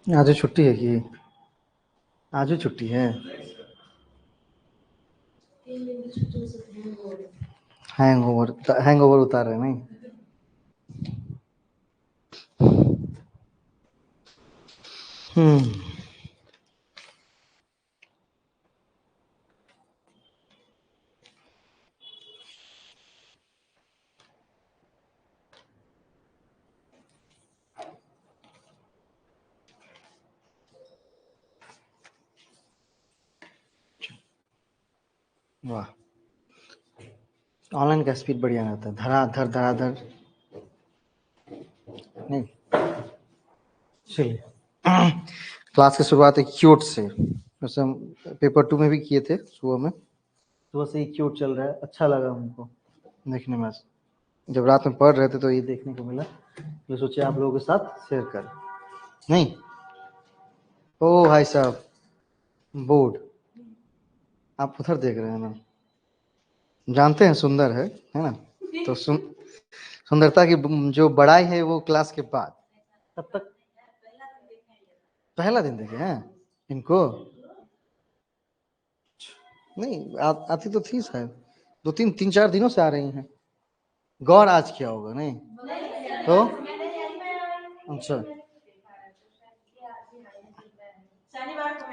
आज छुट्टी है कि आज छुट्टी है। हैंगओवर उतार रहे नहीं। वाह, ऑनलाइन का स्पीड बढ़िया रहता है, धराधर धराधर नहीं। चलिए, क्लास की शुरुआत एक क्यूट से, वैसे हम पेपर 2 में भी किए थे सुबह में। सुबह से ही क्यूट चल रहा है, अच्छा लगा हमको देखने में। जब रात में पढ़ रहे थे तो ये देखने को मिला, जो सोचे आप लोगों के साथ शेयर कर। नहीं, ओ भाई साहब, बोर्ड आप उधर देख रहे हैं ना, जानते हैं सुंदर है ना। तो सुंदरता की जो बड़ाई है वो क्लास के बाद। तब तक पहला दिन देखे हैं इनको। नहीं आती तो थी शायद, दो तीन तीन चार दिनों से आ रही हैं। गौर आज किया होगा नहीं तो। अच्छा,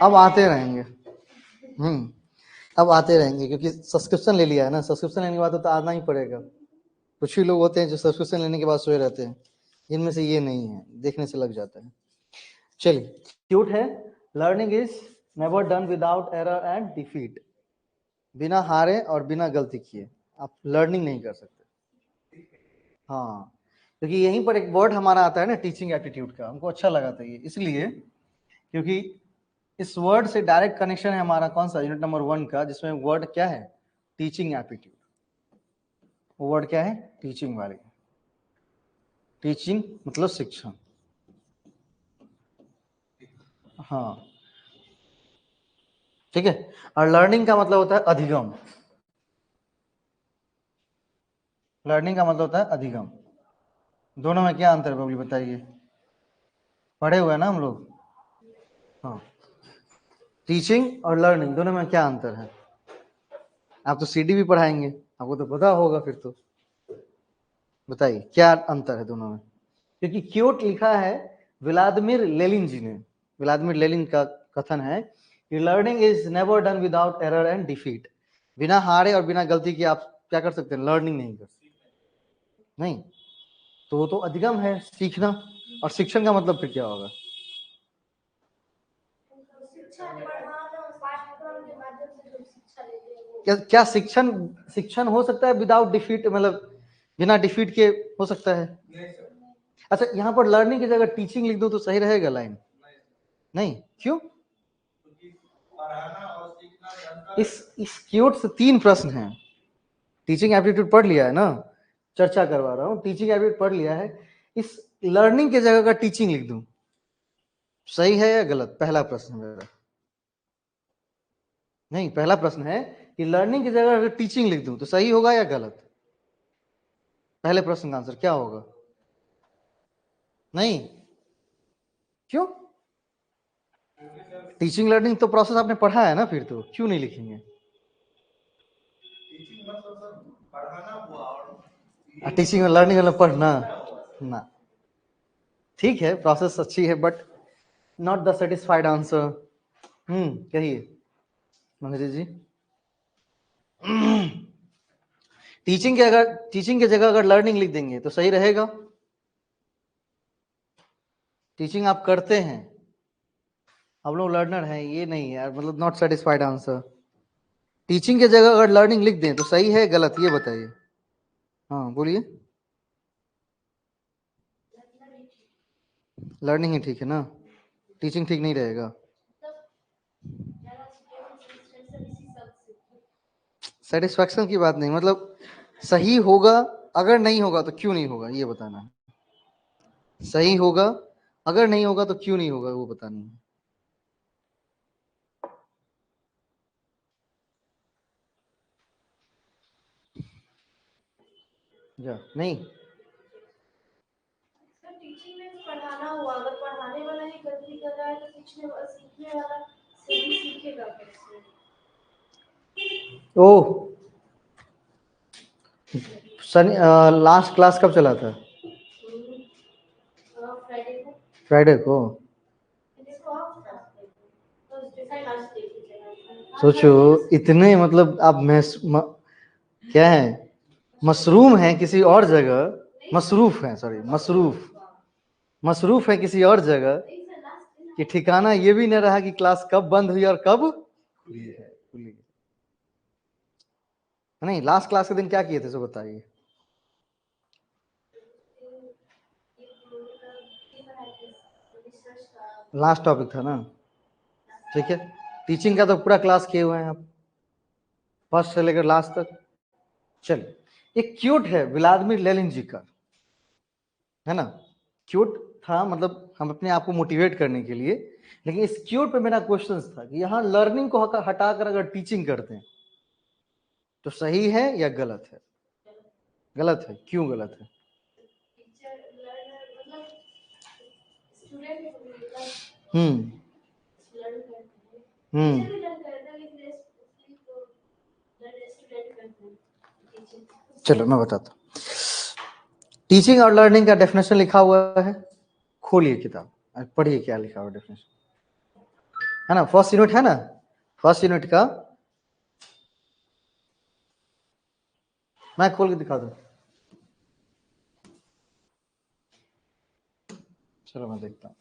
अब आते रहेंगे। अब आते रहेंगे क्योंकि सब्सक्रिप्शन ले लिया है ना। सब्सक्रिप्शन लेने के बाद तो आना ही पड़ेगा। कुछ ही लोग होते हैं जो सब्सक्रिप्शन लेने के बाद सोए रहते हैं, इनमें से ये नहीं है, देखने से लग जाता है। चलिए, क्यूट है। Learning is never done without error and defeat. बिना हारे और बिना गलती किए आप लर्निंग नहीं कर सकते। हाँ, क्योंकि यहीं पर एक वर्ड हमारा आता है ना, टीचिंग एप्टीट्यूड का। हमको अच्छा लगा था ये इसलिए क्योंकि इस वर्ड से डायरेक्ट कनेक्शन है हमारा कौन सा, यूनिट नंबर 1 का, जिसमें वर्ड क्या है, टीचिंग एप्टीट्यूड। वो वर्ड क्या है, टीचिंग वाले। टीचिंग मतलब शिक्षण। हाँ, ठीक है। और लर्निंग का मतलब होता है अधिगम। लर्निंग का मतलब होता है अधिगम। दोनों में क्या अंतर है बबली बताइए, पढ़े हुए हैं ना हम लोग। हाँ, टीचिंग और लर्निंग दोनों में क्या अंतर है। आप तो सीडी भी पढ़ाएंगे, आपको तो पता होगा फिर तो। बताइए क्या अंतर है दोनों में। क्योंकि क्योट लिखा है व्लादिमीर लेनिन जी ने। व्लादिमीर लेनिन का कथन है कि learning is never done without error and defeat. बिना हारे और बिना गलती के आप क्या कर सकते हैं, लर्निंग नहीं कर सकते। नहीं, तो वो तो अधिगम है, सीखना। और शिक्षण का मतलब फिर क्या होगा। क्या शिक्षण शिक्षण हो सकता है विदाउट डिफीट, मतलब बिना डिफीट के हो सकता है। अच्छा, यहाँ पर लर्निंग की जगह टीचिंग लिख दो तो सही रहेगा लाइन। नहीं, क्यों। इस क्यूट से 3 प्रश्न हैं। टीचिंग एप्टीट्यूड पढ़ लिया है ना, चर्चा करवा रहा हूँ। टीचिंग एप्टीट्यूड पढ़ लिया है, इस लर्निंग की जगह का टीचिंग लिख दूं, सही है या गलत, पहला प्रश्न मेरा। नहीं, पहला प्रश्न है कि लर्निंग की जगह अगर टीचिंग लिख दूं तो सही होगा या गलत। पहले प्रश्न का आंसर क्या होगा। नहीं, क्यों। टीचिंग लर्निंग तो प्रोसेस आपने पढ़ा है ना, फिर तो क्यों नहीं लिखेंगे। टीचिंग और लर्निंग मतलब पढ़ना ना। ठीक है, प्रोसेस अच्छी है but not the satisfied answer. कहिए मंगजी जी। टीचिंग की जगह अगर लर्निंग लिख देंगे तो सही रहेगा। टीचिंग आप करते हैं, हम लोग लर्नर हैं, ये नहीं है यार, मतलब नॉट सेटिस्फाइड आंसर। टीचिंग की जगह अगर लर्निंग लिख दें तो सही है गलत, ये बताइए। हाँ बोलिए। लर्निंग ही ठीक है ना, टीचिंग ठीक नहीं रहेगा। सेटिस्फैक्शन की बात नहीं, मतलब सही होगा, अगर नहीं होगा तो क्यों नहीं होगा ये बताना है। सही होगा, अगर नहीं होगा तो क्यों नहीं होगा वो बताना है। जा नहीं, ओह, शनि लास्ट क्लास कब चला था? फ्राइडे को। सोचो इतने मतलब आप क्या है, मशरूम है किसी और जगह, मसरूफ है, सॉरी मसरूफ है किसी और जगह कि ठिकाना ये भी नहीं रहा कि क्लास कब बंद हुई और कब खुली है। नहीं, लास्ट क्लास के दिन क्या किए थे सो बताइए। लास्ट टॉपिक था ना, ठीक है। टीचिंग का तो पूरा क्लास किए हुए हैं आप, फर्स्ट से लेकर लास्ट तक। चलिए, एक क्यूट है व्लादिमीर लेनिन जी का, है ना, क्यूट था, मतलब हम अपने आप को मोटिवेट करने के लिए। लेकिन इस क्यूट पे मेरा क्वेश्चन था कि यहाँ लर्निंग को हटाकर अगर टीचिंग करते हैं तो सही है या गलत है? गलत है, क्यों गलत है? हम्म चलो मैं बताता हूँ। टीचिंग और लर्निंग का डेफिनेशन लिखा हुआ है, खोलिए किताब, पढ़िए क्या लिखा हुआ डेफिनेशन, है ना। फर्स्ट यूनिट है ना, फर्स्ट यूनिट का मैं खोल के दिखा दूं। चलो मैं देखता हूँ।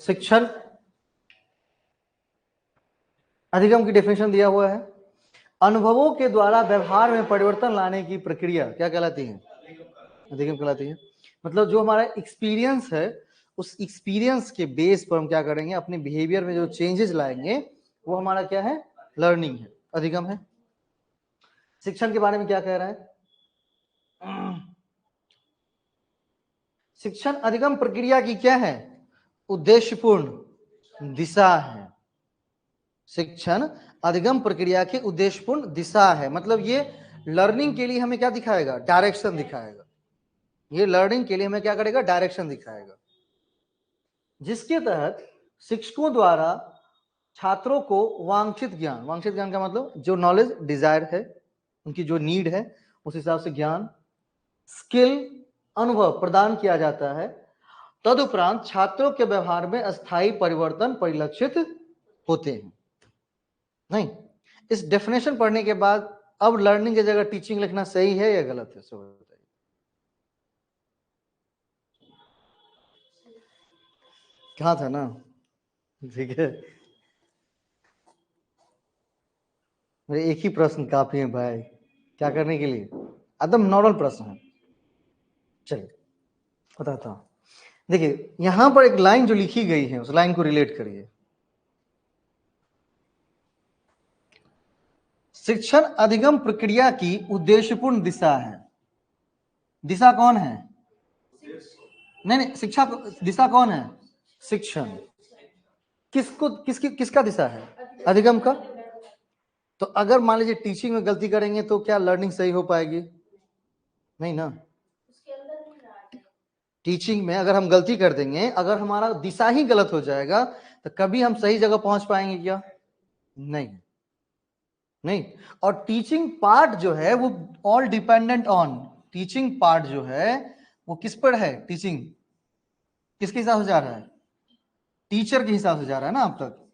शिक्षण अधिगम की डेफिनेशन दिया हुआ है, अनुभवों के द्वारा व्यवहार में परिवर्तन लाने की प्रक्रिया क्या कहलाती है? अधिगम कहलाती है। मतलब जो हमारा एक्सपीरियंस है, उस एक्सपीरियंस के बेस पर हम क्या करेंगे, अपने बिहेवियर में जो चेंजेस लाएंगे वो हमारा क्या है? लर्निंग है, अधिगम है। शिक्षण के बारे में क्या कह रहा है? शिक्षण अधिगम प्रक्रिया की क्या है? उद्देश्यपूर्ण दिशा है। शिक्षण अधिगम प्रक्रिया की उद्देश्यपूर्ण दिशा है, मतलब ये लर्निंग के लिए हमें क्या दिखाएगा? डायरेक्शन दिखाएगा। ये लर्निंग के लिए हमें क्या करेगा? डायरेक्शन दिखाएगा, जिसके तहत शिक्षकों द्वारा छात्रों को वांछित ज्ञान का मतलब जो नॉलेज डिजायर है, उनकी जो नीड है, उस हिसाब से ज्ञान, स्किल, अनुभव प्रदान किया जाता है। तदुपरांत छात्रों के व्यवहार में अस्थायी परिवर्तन परिलक्षित होते हैं। नहीं, इस डेफिनेशन पढ़ने के बाद अब लर्निंग की जगह टीचिंग लिखना सही है या गलत है? सब बताइए। कहा था ना, ठीक है। मेरे एक ही प्रश्न काफी है भाई, क्या करने के लिए? एकदम नॉर्मल प्रश्न है। चलिए बताता हूं। देखिए यहां पर एक लाइन जो लिखी गई है, उस लाइन को रिलेट करिए। शिक्षण अधिगम प्रक्रिया की उद्देश्यपूर्ण दिशा है। दिशा कौन है? नहीं, शिक्षा दिशा कौन है? शिक्षण। किसका दिशा है? अधिगम का। तो अगर मान लीजिए टीचिंग में गलती करेंगे तो क्या लर्निंग सही हो पाएगी? नहीं ना। टीचिंग में अगर हम गलती कर देंगे, अगर हमारा दिशा ही गलत हो जाएगा तो कभी हम सही जगह पहुंच पाएंगे क्या? नहीं, नहीं। और टीचिंग पार्ट जो है वो all dependent on, teaching part जो है वो किस पर है? टीचिंग किसके हिसाब से जा रहा है? टीचर के हिसाब से जा रहा है ना। अब तक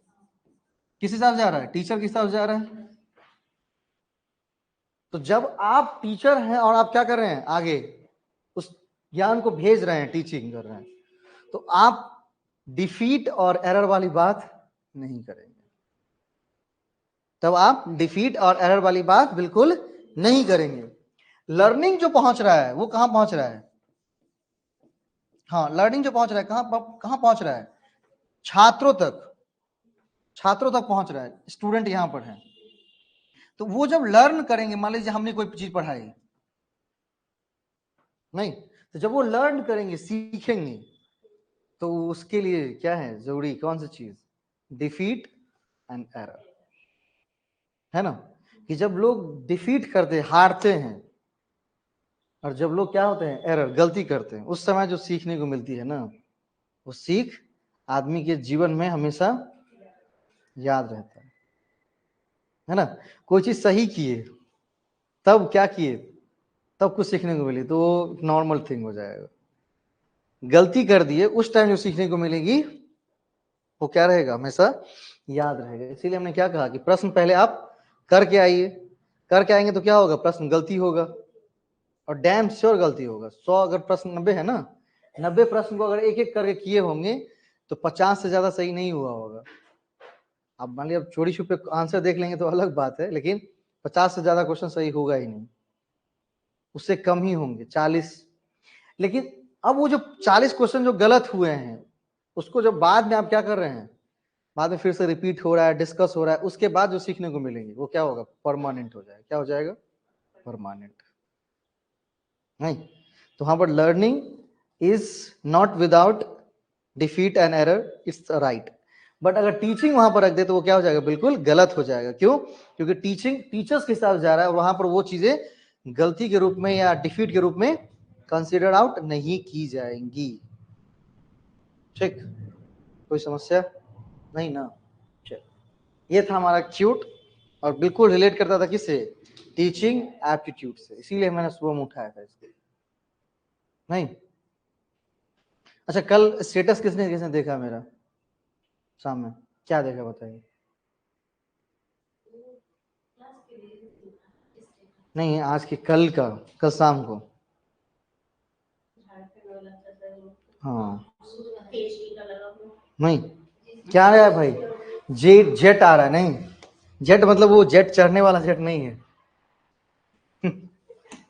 किस हिसाब से जा रहा है? टीचर के हिसाब से जा रहा है। तो जब आप टीचर हैं और आप क्या कर रहे हैं, आगे उस ज्ञान को भेज रहे हैं, टीचिंग कर रहे हैं, तो आप डिफीट और एरर वाली बात नहीं करेंगे। तब आप डिफीट और एरर वाली बात बिल्कुल नहीं करेंगे। लर्निंग जो पहुंच रहा है वो कहां पहुंच रहा है? हाँ, लर्निंग जो पहुंच रहा है कहां पहुंच रहा है? छात्रों तक, छात्रों तक पहुंच रहा है। स्टूडेंट यहां पर है, तो वो जब लर्न करेंगे, मान लीजिए हमने कोई चीज पढ़ाई, नहीं, तो जब वो लर्न करेंगे, सीखेंगे, तो उसके लिए क्या है जरूरी, कौन सी चीज, डिफीट एंड एरर, है ना। कि जब लोग डिफीट करते, हारते हैं, और जब लोग क्या होते हैं, एरर, गलती करते हैं, उस समय जो सीखने को मिलती है ना, वो सीख आदमी के जीवन में हमेशा याद रहता है ना। कोई चीज सही किए, तब क्या किए, तब कुछ सीखने को मिली, तो वो नॉर्मल थिंग हो जाएगा। गलती कर दिए, उस टाइम जो सीखने को मिलेगी वो क्या रहेगा, हमेशा याद रहेगा। इसीलिए हमने क्या कहा कि प्रश्न पहले आप करके आइए, करके आएंगे तो क्या होगा, प्रश्न गलती होगा, और डैम श्योर गलती होगा। 100 अगर प्रश्न 90 है ना, 90 प्रश्न को अगर एक एक करके किए होंगे तो 50 से ज्यादा सही नहीं हुआ होगा। अब मान लिया चोरी छुपे आंसर देख लेंगे तो अलग बात है, लेकिन 50 से ज्यादा क्वेश्चन सही होगा ही नहीं, उससे कम ही होंगे 40। लेकिन अब वो जो 40 क्वेश्चन जो गलत हुए हैं, उसको जब बाद में आप क्या कर रहे हैं, बाद में फिर से रिपीट हो रहा है, डिस्कस हो रहा है, उसके बाद जो सीखने को मिलेंगे वो क्या होगा, परमानेंट हो जाएगा। क्या हो जाएगा, परमानेंट। नहीं, तो वहां पर learning is not without defeat and error, it's right. But अगर टीचिंग वहां पर रख दे तो वो क्या हो जाएगा, बिल्कुल गलत हो जाएगा। क्यों, क्योंकि टीचिंग टीचर्स के साथ जा रहा है, और वहां पर वो चीजें गलती के रूप में या डिफीट के रूप में कंसिडर आउट नहीं की जाएंगी। ठीक, कोई समस्या नहीं ना। चल, ये था हमारा क्यूट, और बिल्कुल रिलेट करता था किससे, टीचिंग एप्टीट्यूड से, इसीलिए मैंने सुबह में उठाया था इसको। नहीं, अच्छा, कल स्टेटस किसने किसने देखा मेरा शाम में, क्या देखा बताइए। नहीं, आज के, कल का, कल शाम को। हाँ, नहीं, क्या आ रहा है भाई, जेट, जेट आ रहा है। नहीं, जेट मतलब वो जेट चढ़ने वाला जेट नहीं है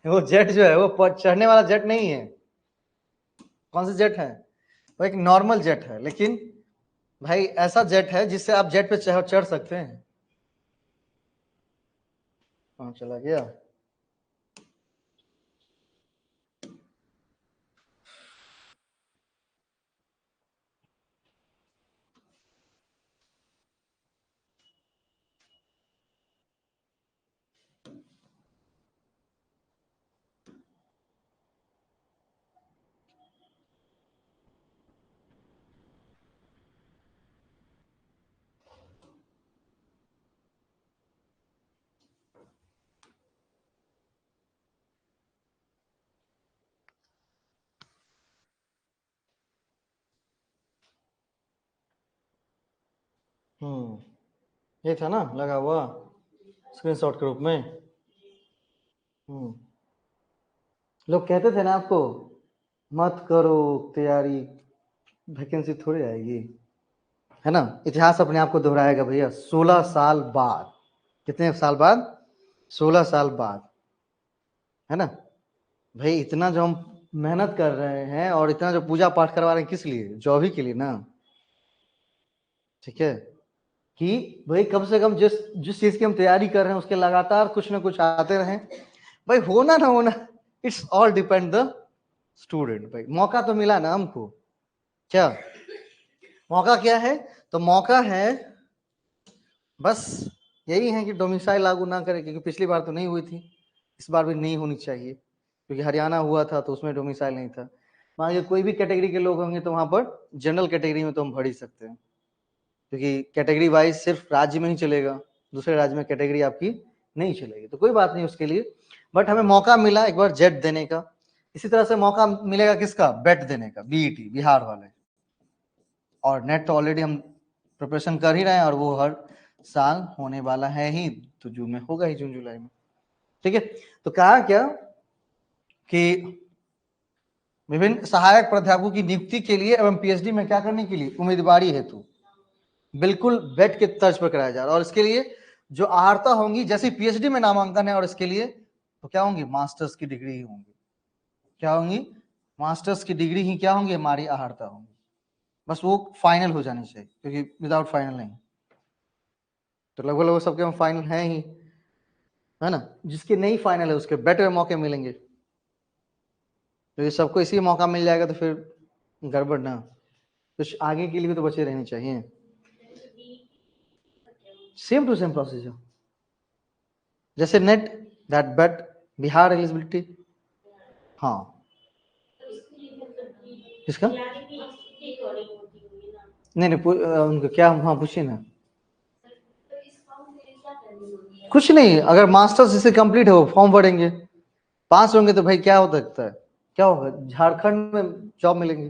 वो जेट जो है वो चढ़ने वाला जेट नहीं है। कौन सा जेट है, वो एक नॉर्मल जेट है, लेकिन भाई ऐसा जेट है जिससे आप जेट पे चढ़ सकते हैं। हाँ, चला गया। ये था ना लगा हुआ स्क्रीनशॉट के रूप में। लोग कहते थे ना आपको, मत करो तैयारी, वैकेंसी थोड़ी आएगी, है ना। इतिहास अपने आप को दोहराएगा भैया, 16 साल बाद। कितने साल बाद, 16 साल बाद, है ना। भाई इतना जो हम मेहनत कर रहे हैं, और इतना जो पूजा पाठ करवा रहे हैं, किस लिए, जॉब ही के लिए ना। ठीक है, कि भाई कम से कम जिस जिस चीज की हम तैयारी कर रहे हैं उसके लगातार कुछ ना कुछ आते रहें। भाई होना ना होना, it's all depend the student. भाई मौका तो मिला ना हमको, क्या मौका क्या है, तो मौका है बस यही है कि डोमिसाइल लागू ना करें, क्योंकि पिछली बार तो नहीं हुई थी, इस बार भी नहीं होनी चाहिए, क्योंकि हरियाणा हुआ था तो उसमें डोमिसाइल नहीं था। मान लीजिए कोई भी कैटेगरी के लोग होंगे तो वहां पर जनरल कैटेगरी में तो हम भर ही सकते हैं, क्योंकि कैटेगरी वाइज सिर्फ राज्य में ही चलेगा, दूसरे राज्य में कैटेगरी आपकी नहीं चलेगी, तो कोई बात नहीं उसके लिए। बट हमें मौका मिला एक बार जेट देने का, इसी तरह से मौका मिलेगा किसका, बेट देने का, बीईटी बिहार वाले। और नेट तो ऑलरेडी हम प्रिपरेशन कर ही रहे हैं, और वो हर साल होने वाला है ही, तो जून में होगा ही, जून जुलाई में। ठीक है, तो कहा क्या कि विभिन्न सहायक प्राध्यापकों की नियुक्ति के लिए एवं पीएचडी में क्या करने के लिए, उम्मीदवारी हेतु बिल्कुल बेट के तर्ज पर कराया जा रहा है। और इसके लिए जो अहर्ता होंगी, जैसे पीएचडी में नामांकन है, और इसके लिए तो क्या होंगी, मास्टर्स की डिग्री ही होंगी। क्या होंगी, मास्टर्स की डिग्री ही क्या होंगी, हमारी अहर्ता होंगी। बस वो फाइनल हो जानी चाहिए, क्योंकि विदाउट फाइनल नहीं। तो लगभग लगभग सबके हम फाइनल हैं ही, है ना। जिसके नहीं फाइनल है उसके बेटर मौके मिलेंगे। तो सबको इसी मौका मिल जाएगा तो फिर गड़बड़ ना, कुछ आगे के लिए भी तो बचे रहने चाहिए। सेम टू सेम प्रोसीजर, जैसे net that but Bihar eligibility. हाँ किसका? नहीं उनका क्या, हाँ पूछिए ना। कुछ नहीं, अगर मास्टर्स जिसे कंप्लीट हो फॉर्म भरेंगे, पास होंगे तो भाई क्या हो सकता है, क्या होगा, झारखंड में जॉब मिलेंगी।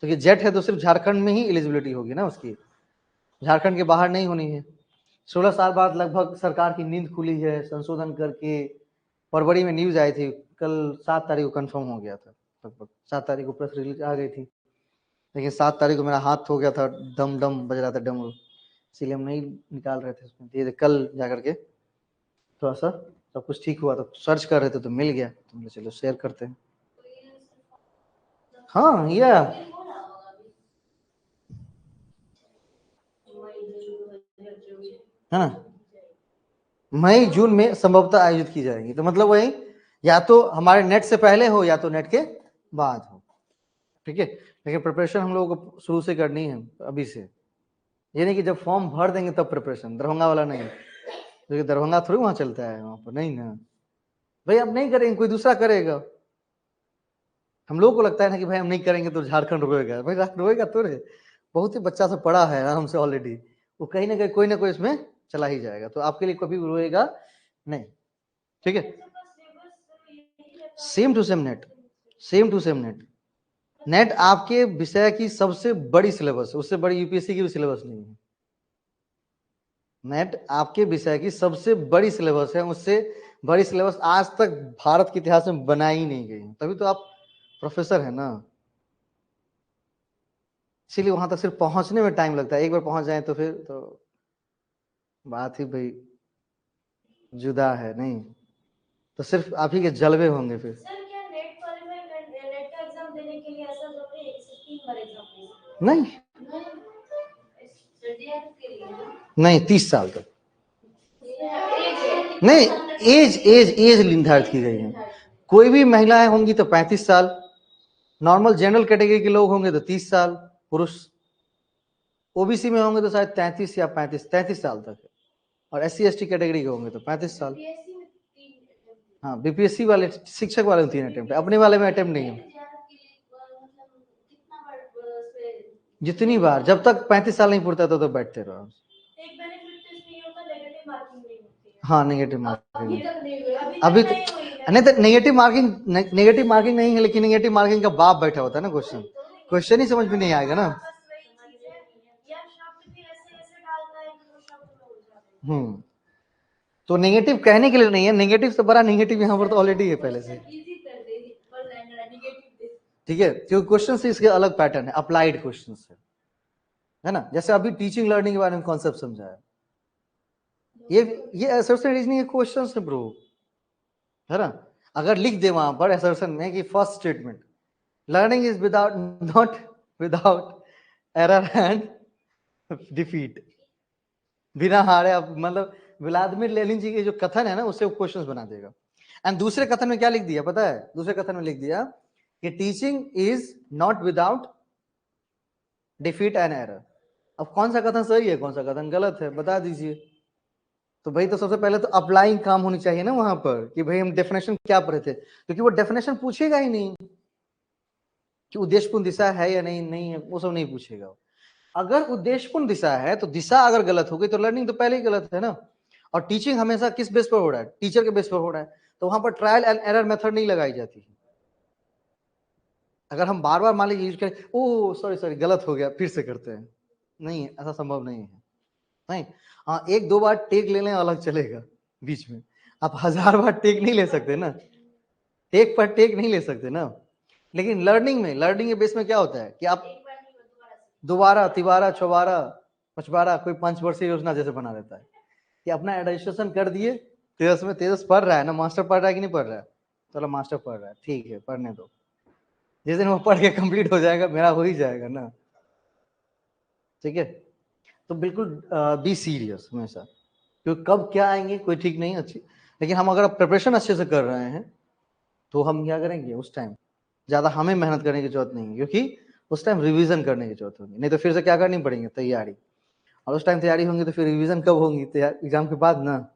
तो ये जेट है तो सिर्फ झारखंड में ही एलिजिबिलिटी होगी ना उसकी, झारखंड के बाहर नहीं होनी है। 16 साल बाद लगभग सरकार की नींद खुली है संशोधन करके। फरवरी में न्यूज आई थी, कल 7 तारीख को कंफर्म हो गया था, लगभग 7 तारीख को प्रेस रिलीज आ गई थी, लेकिन 7 तारीख को मेरा हाथ हो गया था, दम दम बज रहा था डमरू, इसीलिए हम नहीं निकाल रहे थे उसमें। ये कल जाकर के थोड़ा सा सब कुछ ठीक हुआ, तो सर्च कर रहे थे तो मिल गया, तो चलो शेयर करते हैं। हाँ या है ना, मई जून में संभवतः आयोजित की जाएगी। तो मतलब वही या तो हमारे नेट से पहले हो या तो नेट के बाद हो, ठीक है। लेकिन प्रिपरेशन हम लोगों को शुरू से करनी है अभी से, ये नहीं कि जब फॉर्म भर देंगे तब प्रिपरेशन, दरभंगा वाला नहीं, क्योंकि दरभंगा थोड़ी वहां चलता है, वहां पर नहीं ना भाई, अब नहीं करेंगे कोई दूसरा करेगा। हम लोगों को लगता है ना कि भाई हम नहीं करेंगे तो झारखंड रोएगा, भाई रोएगा तो रे, बहुत ही बच्चा सब पढ़ा है आराम से ऑलरेडी, वो कहीं ना कहीं कोई ना कोई इसमें चला ही जाएगा, तो आपके लिए कभी रोएगा नहीं, ठीक है। Same to same net, same to same net. Net आपके विषय की सबसे बड़ी सिलेबस है, उससे बड़ी यूपीएससी की भी सिलेबस नहीं है। नेट आपके विषय की सबसे बड़ी सिलेबस है, उससे बड़ी सिलेबस आज तक भारत के इतिहास में बनाई नहीं गई, तभी तो आप प्रोफेसर है ना। इसीलिए वहां तक सिर्फ पहुंचने में टाइम लगता है, एक बार पहुंच जाए तो फिर तो बात ही भाई जुदा है, नहीं तो सिर्फ आप ही के जलवे होंगे फिर। सर क्या नेट का एग्जाम देने के लिए ऐसा जरूरी है कि 3 बार एग्जाम? नहीं नहीं 30 साल तक नहीं, एज एज एज निर्धारित की गई है। कोई भी महिलाएं होंगी तो 35 साल, नॉर्मल जनरल कैटेगरी के लोग होंगे तो 30 साल, पुरुष ओबीसी में होंगे तो शायद 33 या 33 साल तक है, और SC ST कैटेगरी के होंगे तो 35 साल। हाँ बीपीएससी वाले शिक्षक वाले 3 अटेम्प्ट, अपने वाले में अटेम्प्ट नहीं है। जितनी बार, जब तक 35 साल नहीं पूरता तो बैठते रहो। हाँ नेगेटिव मार्किंग अभी तो नहीं, तो नेगेटिव मार्किंग नहीं है, लेकिन नेगेटिव मार्किंग का बाप बैठा होता है ना, क्वेश्चन ही समझ में नहीं आएगा ना। तो नेगेटिव कहने के लिए नहीं है, नेगेटिव से बड़ा नेगेटिव यहाँ पर तो ऑलरेडी है पहले से, ठीक है, क्योंकि क्वेश्चन से इसके अलग पैटर्न है, अप्लाइड क्वेश्चन है ना। जैसे अभी टीचिंग लर्निंग के बारे में कॉन्सेप्ट समझाया, ये असर्शन रीजनिंग के क्वेश्चन है ब्रो, है ना। अगर लिख दे वहां पर असर्शन में कि first statement learning is without not without error and defeat, बिना हारे, अब मतलब व्लादिमीर लेनिन जी के जो कथन है ना उससे क्वेश्चंस बना देगा। एंड दूसरे कथन में क्या लिख दिया पता है, दूसरे कथन में लिख दिया कि teaching is not without defeat and error. अब कौन सा कथन सही है कौन सा कथन गलत है बता दीजिए। तो भाई तो सबसे पहले तो अप्लाइंग काम होनी चाहिए ना वहां पर, कि भाई हम डेफिनेशन क्या पढ़े थे, क्योंकि वो डेफिनेशन पूछेगा ही नहीं कि उद्देश्यपूर्ण दिशा है या नहीं है, वो सब नहीं पूछेगा। अगर उद्देश्यपूर्ण दिशा है तो दिशा अगर गलत हो गई तो लर्निंग तो पहले ही गलत है ना। और टीचिंग हमेशा किस बेस पर हो रहा है, टीचर के बेस पर हो रहा है, तो वहां पर ट्रायल एंड एरर मेथड नहीं लगाई जाती है। अगर हम बार बार मान लीजिए यूज करें, ओ सॉरी गलत हो गया फिर से करते हैं, नहीं ऐसा संभव नहीं है। नहीं हाँ, 1-2 बार टेक ले लें अलग चलेगा, बीच में आप 1000 बार टेक नहीं ले सकते ना, टेक पर टेक नहीं ले सकते ना। लेकिन लर्निंग के बेस में क्या होता है कि आप दोबारा तिबारा चौबारा पचबारा, कोई 5 वर्षीय योजना जैसे बना देता है कि अपना रजिस्ट्रेशन कर दिए, तेजस पढ़ रहा है ना, मास्टर पढ़ रहा है कि नहीं पढ़ रहा है, चलो मास्टर पढ़ रहा है ठीक है पढ़ने दो, जिस दिन वो पढ़ के कंप्लीट हो जाएगा मेरा हो ही जाएगा ना, ठीक है। तो बिल्कुल बी सीरियस हमेशा, क्योंकि कब क्या आएंगे कोई ठीक नहीं अच्छी, लेकिन हम अगर प्रिपरेशन अच्छे से कर रहे हैं तो हम क्या करेंगे उस टाइम ज्यादा हमें मेहनत करने की जरूरत नहीं है, क्योंकि उस टाइम रिवीजन करने की जरूरत होगी, नहीं तो फिर से क्या करनी पड़ेगी, तैयारी। और उस टाइम तैयारी होंगी तो फिर रिवीजन कब होंगी, एग्जाम के बाद ना।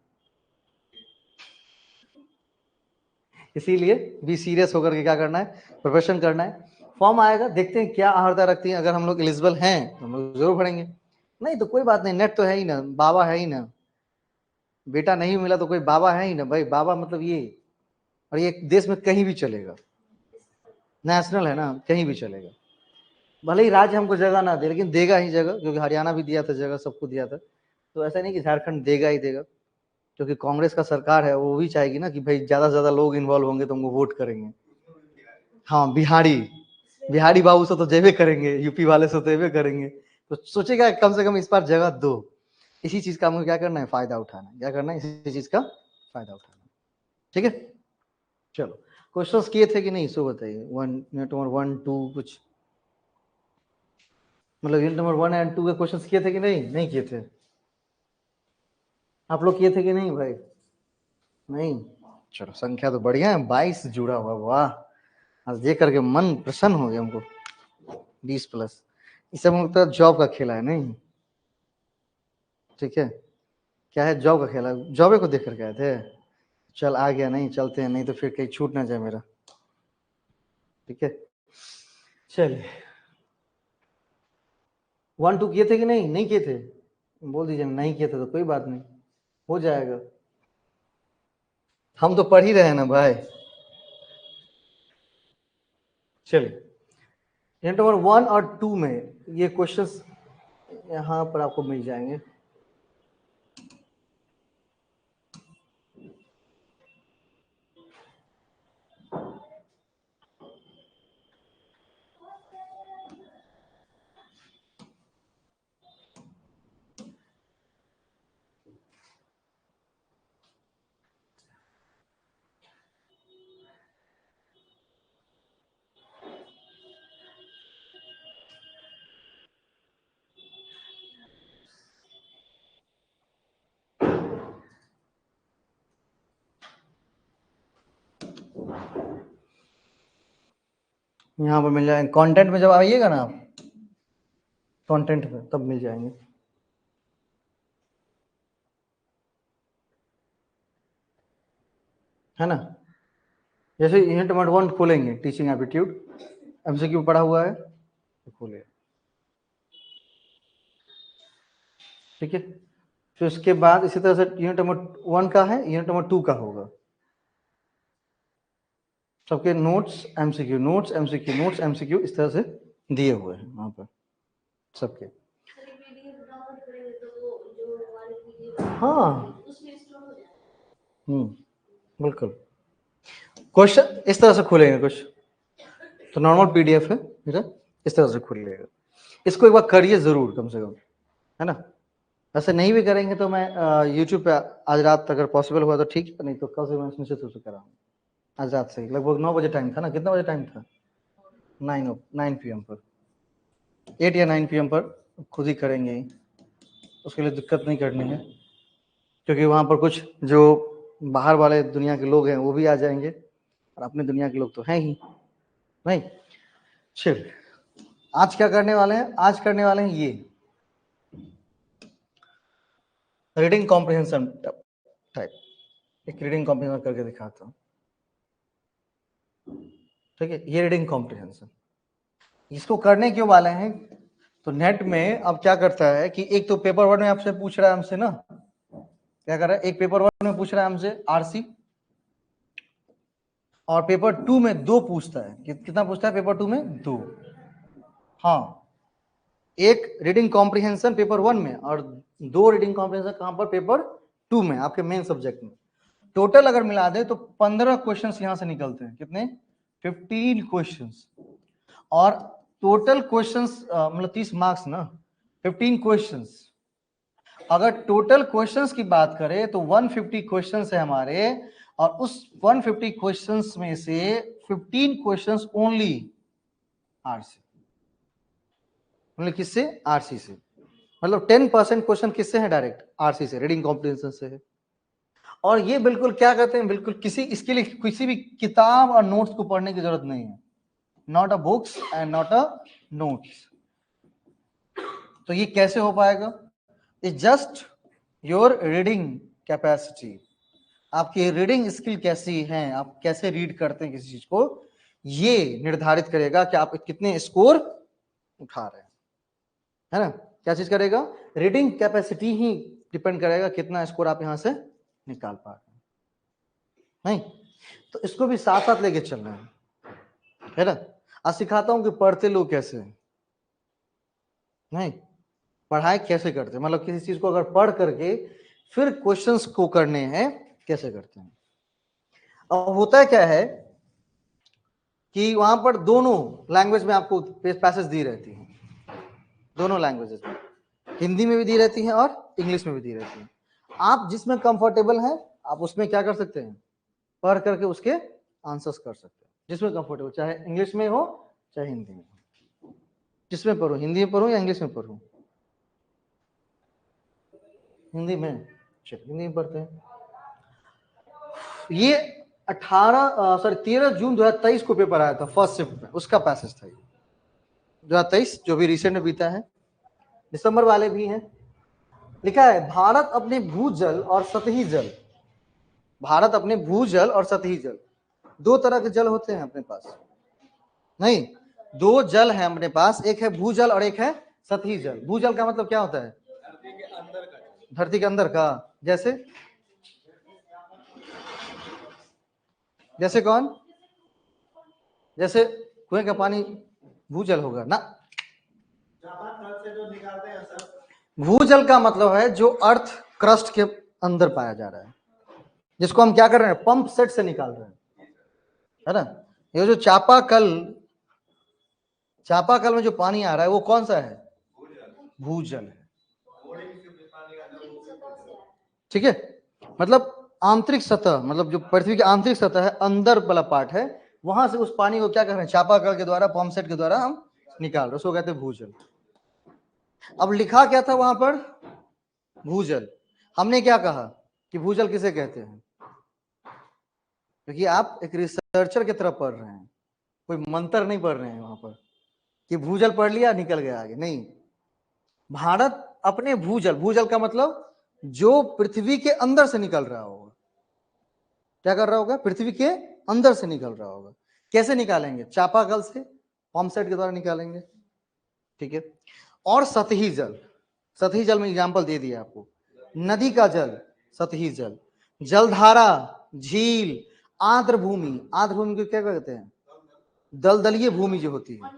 इसीलिए भी सीरियस होकर के क्या करना है, प्रिपरेशन करना है। फॉर्म आएगा, देखते हैं क्या अहर्ता रखती है, अगर हम लोग एलिजिबल हैं तो हम लोग जरूर भरेंगे, नहीं तो कोई बात नहीं, नेट तो है ही ना, बाबा है ही ना, बेटा नहीं मिला तो कोई बाबा है ही ना भाई, बाबा मतलब ये, और ये देश में कहीं भी चलेगा, नेशनल है ना, कहीं भी चलेगा, भले ही राज्य हमको जगह ना दे लेकिन देगा ही जगह, क्योंकि हरियाणा भी दिया था जगह, सबको दिया था, तो ऐसा नहीं कि झारखंड देगा ही देगा, क्योंकि कांग्रेस का सरकार है, वो भी चाहेगी ना कि भाई ज्यादा से ज्यादा लोग इन्वॉल्व होंगे तो हमको वोट करेंगे। हाँ बिहारी बाबू से तो जेबे करेंगे, यूपी वाले से तो जेबे करेंगे, तो सोचेगा कम से कम इस बार जगह दो, इसी चीज का हमको क्या करना है, फायदा उठाना है, क्या करना है, इसी चीज का फायदा उठाना है, ठीक है। चलो क्वेश्चंस किए थे कि नहीं, सो बताइए, यूनिट नंबर 1 2 कुछ, मतलब यूनिट नंबर 1 और 2 के क्वेश्चंस किए थे कि नहीं किए थे, आप लोग किए थे कि नहीं भाई, नहीं। चलो संख्या तो बढ़िया है, 22 जुड़ा हुआ, वाह, आज देख करके मन प्रसन्न हो गया हमको, 20+, इस सब लगता है जॉब का खेला है, नहीं ठीक है, क्या है, जॉब का खेला, जॉबे को देख करके आए थे, चल आ गया, नहीं चलते हैं, नहीं तो फिर कहीं छूट ना जाए मेरा, ठीक है। चलिए 1 2 किए थे कि नहीं किए थे, बोल दीजिए नहीं किए थे तो कोई बात नहीं, हो जाएगा, हम तो पढ़ ही रहे हैं ना भाई। चलिए यूनिट नंबर 1 और 2 में ये क्वेश्चंस यहाँ पर आपको मिल जाएंगे, यहाँ पर मिल जाएंगे, कंटेंट में जब आइएगा ना आप, कंटेंट में तब मिल जाएंगे, है ना। जैसे यूनिट नंबर 1 खोलेंगे, टीचिंग एप्टीट्यूड, एमसीक्यू पढ़ा हुआ है तो खोले, ठीक है। फिर उसके बाद इसी तरह से यूनिट नंबर 1 का है, यूनिट नंबर 2 का होगा, सबके notes MCQ, notes MCQ, notes MCQ इस तरह से दिए हुए हैं वहां पर सबके, हाँ बिल्कुल। क्वेश्चन इस तरह से खुलेंगे कुछ, तो नॉर्मल पीडीएफ है मेरा, इस तरह से खुलेगा, इसको एक बार करिए जरूर कम से कम, है ना। ऐसे नहीं भी करेंगे तो मैं यूट्यूब पे आज रात अगर पॉसिबल हुआ तो ठीक है, नहीं तो कल से मैं निश्चित रूप से कराऊंगा, आज रात से ही, लगभग 9 बजे टाइम था ना, कितना बजे टाइम था, 9 PM पर, 8 या 9 PM पर खुद ही करेंगे ही, उसके लिए दिक्कत नहीं करनी है, क्योंकि वहाँ पर कुछ जो बाहर वाले दुनिया के लोग हैं वो भी आ जाएंगे, और अपने दुनिया के लोग तो हैं ही नहीं। चलिए आज क्या करने वाले हैं, आज करने वाले हैं ये रीडिंग कॉम्प्रिहेंशन टाइप, एक रीडिंग कॉम्प्रिहेंशन करके दिखाता हूँ, ठीक है। ये रीडिंग कॉम्प्रिहेंशन, इसको करने क्यों वाले हैं, तो नेट में अब क्या करता है कि एक तो पेपर 1 में आपसे पूछ रहा है हमसे ना, क्या कर रहा है, एक पेपर 1 में पूछ रहा है हमसे आरसी, और पेपर 2 में 2 पूछता है, कितना पूछता है पेपर 2 में, 2, हाँ, एक रीडिंग कॉम्प्रिहेंशन पेपर 1 में और 2 रीडिंग कॉम्प्रिहेंशन कहां पर, पेपर 2 में, आपके मेन सब्जेक्ट में। टोटल अगर मिला दे तो 15 क्वेश्चंस यहां से निकलते हैं, कितने, 15 क्वेश्चंस, और टोटल क्वेश्चंस मतलब 30 मार्क्स ना, 15 क्वेश्चंस, अगर टोटल क्वेश्चंस की बात करें तो 150 क्वेश्चंस है हमारे, और उस 150 क्वेश्चंस में से 15 क्वेश्चंस ओनली आरसी, मतलब किससे, आरसी से, मतलब 10% क्वेश्चन किससे है, डायरेक्ट आरसी से, रीडिंग कॉम्प्रिहेंशन से है। और ये बिल्कुल क्या कहते हैं, बिल्कुल किसी इसके लिए किसी भी किताब और नोट्स को पढ़ने की जरूरत नहीं है, not a books and not a notes. तो ये कैसे हो पाएगा? It's just your reading capacity, आपकी रीडिंग स्किल कैसी है, आप कैसे रीड करते हैं किसी चीज को, ये निर्धारित करेगा कि आप कितने स्कोर उठा रहे हैं, है ना। क्या चीज करेगा? रीडिंग कैपेसिटी ही डिपेंड करेगा कितना स्कोर आप यहां से निकाल पा रहे हैं, नहीं। तो इसको भी साथ साथ लेके चलना है ना। आज सिखाता हूं कि पढ़ते लोग कैसे हैं, नहीं, पढ़ाई कैसे करते हैं, मतलब किसी चीज को अगर पढ़ करके फिर क्वेश्चंस को करने हैं कैसे करते हैं। अब होता क्या है कि वहां पर दोनों लैंग्वेज में आपको पैसेज दी रहती है, दोनों लैंग्वेजेस में, हिंदी में भी दी रहती है और इंग्लिश में भी दी रहती है। आप जिसमें कंफर्टेबल हैं आप उसमें क्या कर सकते हैं, पढ़ करके उसके आंसर्स कर सकते हैं, जिसमें कंफर्टेबल, चाहे इंग्लिश में हो चाहे हिंदी में हो। जिसमें पढ़ो, हिंदी में पढ़ो या इंग्लिश में पढ़ो? हिंदी में, चलो हिंदी में पढ़ते हैं। ये 13 जून 2023 को पेपर आया था फर्स्ट शिफ्ट में, उसका पैसेज था ये 2023 जो भी रिसेंट में बीता है, दिसंबर वाले भी हैं। लिखा है भारत अपने भूजल और सतही जल, भारत अपने भूजल और सतही जल, दो तरह के जल होते हैं अपने पास, नहीं, दो जल है अपने पास, एक है भूजल और एक है सतही जल। भूजल का मतलब क्या होता है? धरती के अंदर का, जैसे जैसे कौन? जैसे कुएं का पानी भूजल होगा ना। भूजल का मतलब है जो अर्थ क्रस्ट के अंदर पाया जा रहा है, जिसको हम क्या कर रहे हैं, पंप सेट से निकाल रहे हैं, है ना। ये जो चापाकल में जो पानी आ रहा है वो कौन सा है? भूजल है, ठीक है। मतलब आंतरिक सतह, मतलब जो पृथ्वी की आंतरिक सतह है, अंदर वाला पार्ट है, वहां से उस पानी को क्या कर रहे हैं, चापाकल के द्वारा, पंप सेट के द्वारा हम निकाल रहे हैं, उसको कहते हैं भूजल। अब लिखा क्या था वहां पर? भूजल। हमने क्या कहा कि भूजल किसे कहते हैं? क्योंकि आप एक रिसर्चर की तरफ पढ़ रहे हैं, कोई मंत्र नहीं पढ़ रहे हैं वहां पर कि भूजल पढ़ लिया निकल गया आगे, नहीं। भारत अपने भूजल, भूजल का मतलब जो पृथ्वी के अंदर से निकल रहा होगा, क्या कर रहा होगा, पृथ्वी के अंदर से निकल रहा होगा। कैसे निकालेंगे? चापाकल से, पंप सेट के द्वारा निकालेंगे, ठीक है। और सतही जल, सतही जल में एग्जांपल दे दिया आपको, नदी का जल सतही जल, जलधारा, झील, आर्द्र भूमि, आर्द्र भूमि को क्या कहते हैं? दलदलीय भूमि जो होती है,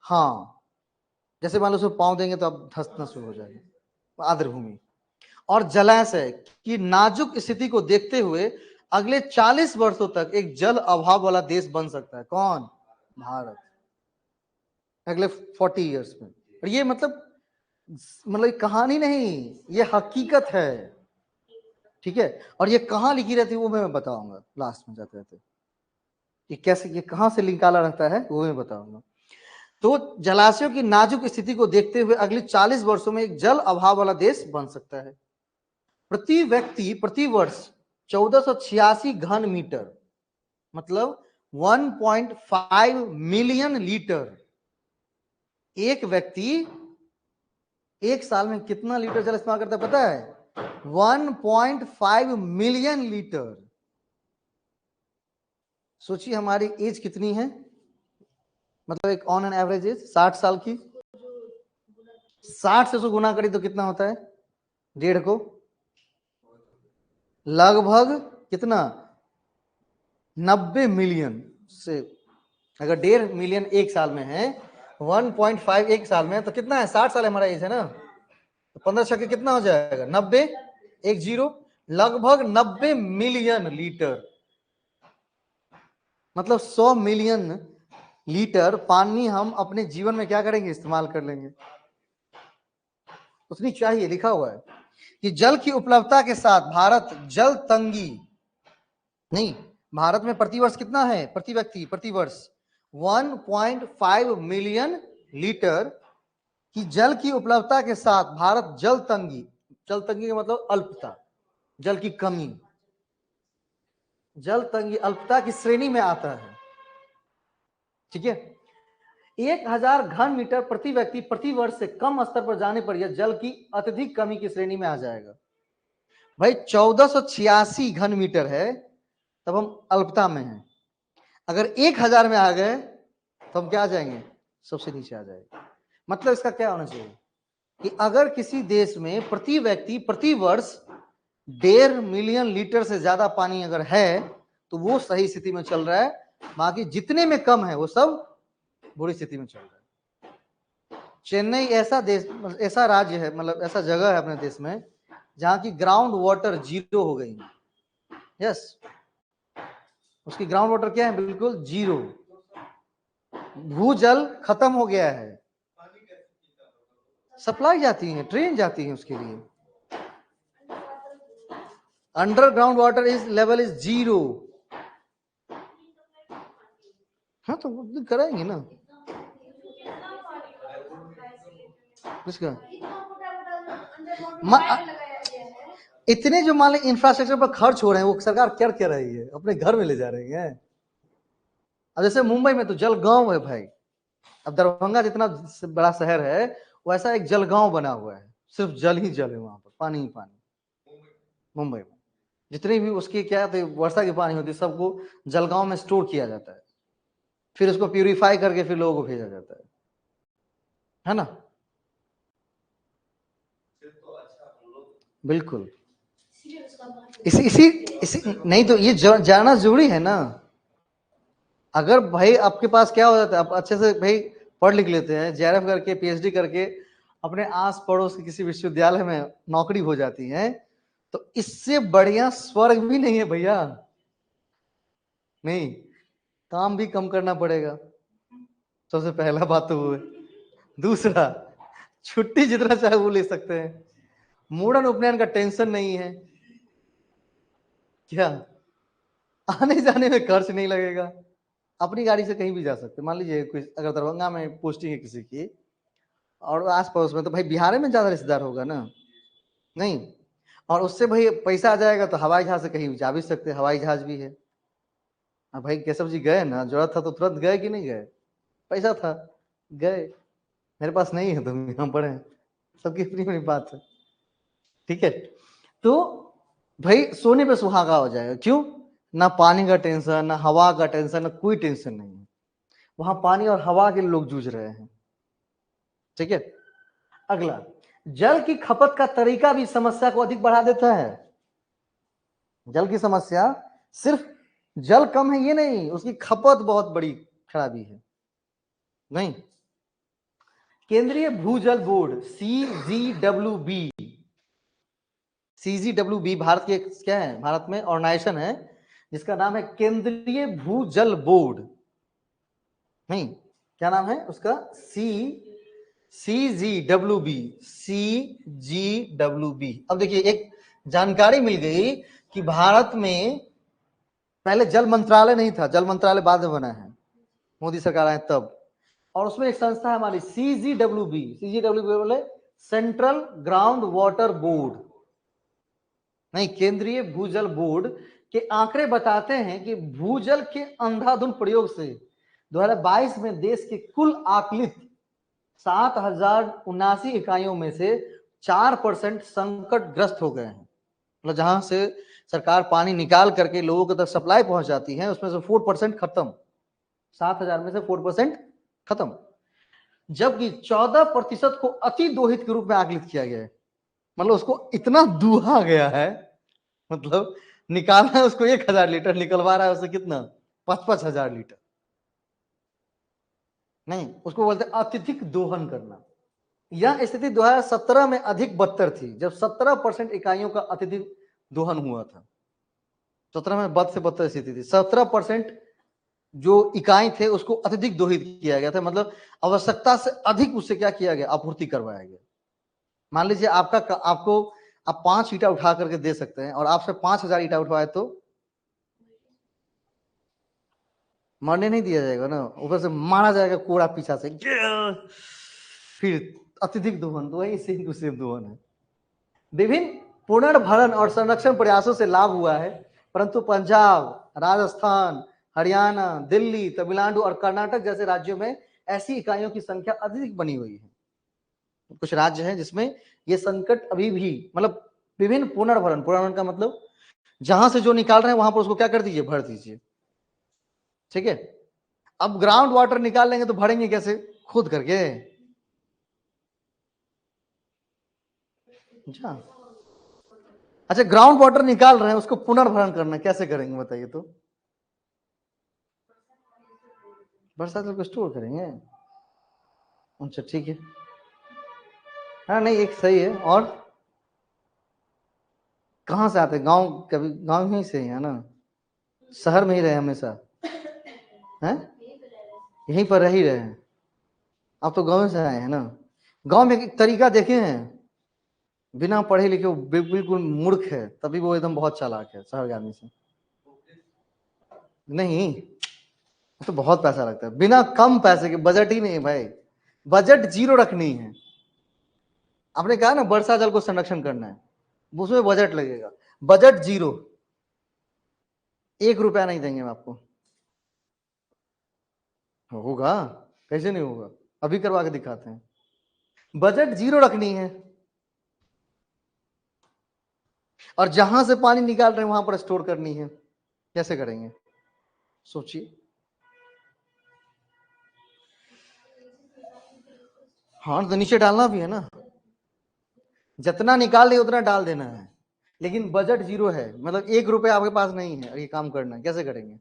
हाँ, जैसे मान लो उसमें पाँव देंगे तो अब धंसना शुरू हो जाएगा, आर्द्र भूमि। और जलाशय की नाजुक स्थिति को देखते हुए अगले 40 वर्षों तक एक जल अभाव वाला देश बन सकता है। कौन? भारत, अगले 40 इयर्स में। और ये मतलब कहानी नहीं, ये हकीकत है, ठीक है। और ये कहाँ लिखी रहती है वो मैं बताऊंगा लास्ट में जाते रहते, ये कैसे, ये कहां से निकाला रहता है वो मैं बताऊंगा। तो जलाशयों की नाजुक स्थिति को देखते हुए अगले 40 वर्षों में एक जल अभाव वाला देश बन सकता है। प्रति व्यक्ति प्रति वर्ष 1486 घन मीटर, मतलब 1.5 मिलियन लीटर, एक व्यक्ति एक साल में कितना लीटर जल इस्तेमाल करता है पता है? 1.5 मिलियन लीटर। सोचिए हमारी एज कितनी है, मतलब एक ऑन एन एवरेज एज 60 साल की, 60 से उसको गुना करी तो कितना होता है? 1.5 को लगभग कितना, 90 मिलियन से, अगर 1.5 मिलियन एक साल में है, 1.5 एक साल में, तो कितना है, 60 साल हमारा एज है ना, तो 15 छक्के कितना हो जाएगा, 90, एक जीरो, लगभग 90 मिलियन लीटर, मतलब 100 मिलियन लीटर पानी हम अपने जीवन में क्या करेंगे, इस्तेमाल कर लेंगे। उतनी चाहिए, लिखा हुआ है कि जल की उपलब्धता के साथ भारत जल तंगी, नहीं, भारत में प्रतिवर्ष कितना है, प्रति व्यक्ति प्रति वर्ष 1.5 मिलियन लीटर की जल की उपलब्धता के साथ भारत जल तंगी, जल तंगी का मतलब अल्पता, जल की कमी, जल तंगी अल्पता की श्रेणी में आता है। ठीक है। 1000 घन मीटर प्रति व्यक्ति प्रति वर्ष से कम स्तर पर जाने पर यह जल की अत्यधिक कमी की श्रेणी में आ जाएगा। भाई 1486 घन मीटर है, तब हम अल्पता में हैं। अगर 1000 में आ गए तो हम क्या आ जाएंगे, सबसे नीचे आ जाएंगे। मतलब इसका क्या होना चाहिए कि अगर किसी देश में प्रति व्यक्ति प्रति वर्ष 1.5 मिलियन लीटर से ज्यादा पानी अगर है तो वो सही स्थिति में चल रहा है, बाकी जितने में कम है वो सब बुरी स्थिति में चल रहा है। चेन्नई ऐसा देश, ऐसा राज्य है, मतलब ऐसा जगह है अपने देश में जहां की ग्राउंड वाटर 0 हो गई है। यस, उसकी ग्राउंड वाटर क्या है, बिल्कुल 0। भूजल खत्म हो गया है। सप्लाई जाती है, ट्रेन जाती है उसके लिए। Underground water is level is 0। हाँ तो कराएंगे ना किसका। इतने जो मान लो इंफ्रास्ट्रक्चर पर खर्च हो रहे हैं वो सरकार क्या क्या रही है, अपने घर में ले जा रही है। अब जैसे मुंबई में तो जलगांव है भाई। अब दरभंगा जितना बड़ा शहर है वैसा एक जलगांव बना हुआ है, सिर्फ जल ही जल है वहां पर, पानी ही पानी। मुंबई में जितनी भी उसकी क्या है वर्षा की पानी होती है सबको जलगांव में स्टोर किया जाता है, फिर उसको प्यूरिफाई करके फिर लोगों को भेजा जाता है ना। बिल्कुल। इसी नहीं तो ये जानना जरूरी है ना। अगर भाई आपके पास क्या हो जाता है, आप अच्छे से भाई पढ़ लिख लेते हैं, जेआरएफ करके पीएचडी करके अपने आस पड़ोस के किसी विश्वविद्यालय में नौकरी हो जाती है, तो इससे बढ़िया स्वर्ग भी नहीं है भैया। नहीं, काम भी कम करना पड़ेगा, सबसे पहला बात तो वो है। दूसरा, छुट्टी जितना चाहे वो ले सकते हैं, मुंडन उपनयन का टेंशन नहीं है, क्या आने जाने में खर्च नहीं लगेगा, अपनी गाड़ी से कहीं भी जा सकते। मान लीजिए अगर दरभंगा में पोस्टिंग है किसी की और आस पड़ोस में, तो भाई बिहार में ज्यादा रिश्तेदार होगा ना, नहीं, और उससे भाई पैसा आ जाएगा तो हवाई जहाज से कहीं जा भी सकते, हवाई जहाज भी है। अब भाई केशव जी गए ना, जरूरत था तो तुरंत गए कि नहीं गए, पैसा था गए, मेरे पास नहीं है तो यहाँ पड़े हैं, सबकी अपनी अपनी बात है। ठीक है, तो भाई सोने पे सुहागा हो जाएगा। क्यों, ना पानी का टेंशन, ना हवा का टेंशन, ना कोई टेंशन नहीं है। वहां पानी और हवा के लोग जूझ रहे हैं। ठीक है, अगला, जल की खपत का तरीका भी समस्या को अधिक बढ़ा देता है। जल की समस्या सिर्फ जल कम है ये नहीं, उसकी खपत बहुत बड़ी खराबी है। नहीं, केंद्रीय भूजल बोर्ड CGWB भारत के क्या है, भारत में ऑर्गेनाइजेशन है जिसका नाम है केंद्रीय भूजल बोर्ड। नहीं, क्या नाम है उसका, CGWB। अब देखिए एक जानकारी मिल गई कि भारत में पहले जल मंत्रालय नहीं था, जल मंत्रालय बाद में बना है, मोदी सरकार आए तब, और उसमें एक संस्था है हमारी CGWB बोले सेंट्रल ग्राउंड वाटर बोर्ड, नहीं केंद्रीय भूजल बोर्ड के आंकड़े बताते हैं कि भूजल के अंधाधुंध प्रयोग से 2022 में देश के कुल आकलित 7079 इकाइयों में से 4% संकटग्रस्त हो गए हैं। मतलब जहां से सरकार पानी निकाल करके लोगों को तक सप्लाई पहुंचाती है उसमें से 4% खत्म, 7000 में से 4% खत्म, जबकि 14% को अति दोहित के रूप में आकलित किया गया है। मतलब उसको इतना दूहा गया है, मतलब निकालना है उसको 1000 लीटर, निकलवा रहा है उससे कितना 5,000 लीटर। नहीं, उसको बोलते अत्यधिक दोहन करना। यह स्थिति 2017 में अधिक बदतर थी, जब 17% इकाइयों का अत्यधिक दोहन हुआ था। 17 में बद से बदतर स्थिति थी, 17% जो इकाई थे उसको अत्यधिक दोहित किया गया था, मतलब आवश्यकता से अधिक उससे क्या किया गया, आपूर्ति करवाया गया। मान लीजिए आपका आपको आप 5 ईटा उठा करके दे सकते हैं और आपसे 5000 ईटा उठवाए तो मरने नहीं दिया जाएगा ना, ऊपर से मारा जाएगा कोड़ा पीछा से, फिर अत्यधिक दोहन, तो वही सेम टू सेम दोहन है। विभिन्न पुनर्भरण और संरक्षण प्रयासों से लाभ हुआ है, परंतु पंजाब, राजस्थान, हरियाणा, दिल्ली, तमिलनाडु और कर्नाटक जैसे राज्यों में ऐसी इकाइयों की संख्या अधिक बनी हुई है। कुछ राज्य हैं जिसमें ये संकट अभी भी, मतलब विभिन्न पुनर्भरण, पुनर्भरण का मतलब जहां से जो निकाल रहे हैं वहां पर उसको क्या कर दीजिए, भर दीजिए। ठीक है, अब ग्राउंड वाटर निकाल लेंगे तो भरेंगे कैसे, खुद करके। अच्छा, ग्राउंड वाटर निकाल रहे हैं, उसको पुनर्भरण करना कैसे करेंगे बताइए तो? बरसात जल को स्टोर करेंगे। अच्छा ठीक है, हाँ नहीं एक सही है। और कहाँ से आते हैं, गांव, कभी गांव में ही से ही है ना, शहर में ही रहे हमेशा हैं, यहीं पर रह ही रहे हैं। आप तो गांव से आए हैं ना। गांव में एक तरीका देखे हैं, बिना पढ़े लिखे वो बिल्कुल मूर्ख है, तभी वो एकदम बहुत चालाक है शहर के आदमी से। नहीं, तो बहुत पैसा लगता है, बिना कम पैसे के, बजट ही नहीं है भाई, बजट जीरो रखनी है। आपने कहा ना वर्षा जल को संरक्षण करना है, उसमें बजट लगेगा, बजट जीरो, 1 रुपया नहीं देंगे हम आपको। होगा, कैसे नहीं होगा, अभी करवा के दिखाते हैं। बजट जीरो रखनी है, और जहां से पानी निकाल रहे हैं वहां पर स्टोर करनी है। कैसे करेंगे सोचिए। हाँ तो नीचे डालना भी है ना, जितना निकाल ले उतना डाल देना है, लेकिन बजट जीरो है, मतलब 1 रुपया आपके पास नहीं है और ये काम करना है। कैसे करेंगे,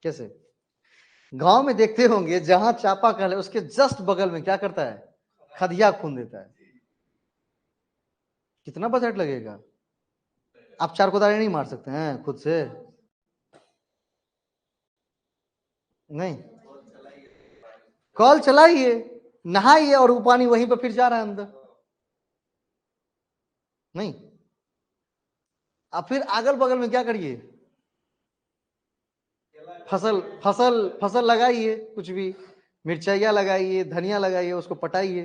कैसे? गांव में देखते होंगे जहां चापाकल है उसके जस्ट बगल में क्या करता है, खदिया खून देता है। कितना बजट लगेगा, आप 4 कुदारी नहीं मार सकते हैं खुद से, नहीं, कॉल चलाइए, नहाइए और वो पानी वहीं पर फिर जा रहा है अंदर, नहीं। अब फिर अगल बगल में क्या करिए, फसल फसल फसल लगाइए, कुछ भी, मिर्चाइया लगाइए, धनिया लगाइए, उसको पटाइए।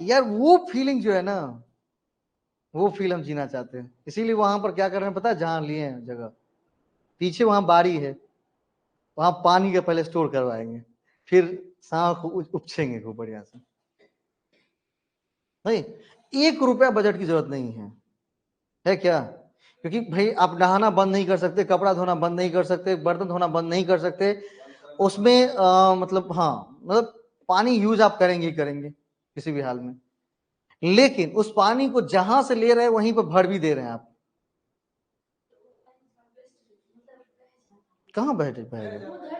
यार वो फीलिंग जो है ना, वो फील हम जीना चाहते हैं, इसीलिए वहां पर क्या कर रहे हैं पता है, जहां लिए हैं जगह, पीछे वहां बाड़ी है, वहां पानी का पहले स्टोर करवाएंगे, फिर सांप को उपछेंगे खूब बढ़िया से। नहीं, 1 रुपया बजट की जरूरत नहीं है क्या? क्योंकि भाई आप नहाना बंद नहीं कर सकते, कपड़ा धोना बंद नहीं कर सकते, बर्तन धोना बंद नहीं कर सकते, उसमें मतलब हाँ, मतलब पानी यूज आप करेंगे ही करेंगे किसी भी हाल में, लेकिन उस पानी को जहां से ले रहे हैं वहीं पर भर भी दे रहे हैं आप। कहाँ बैठे बह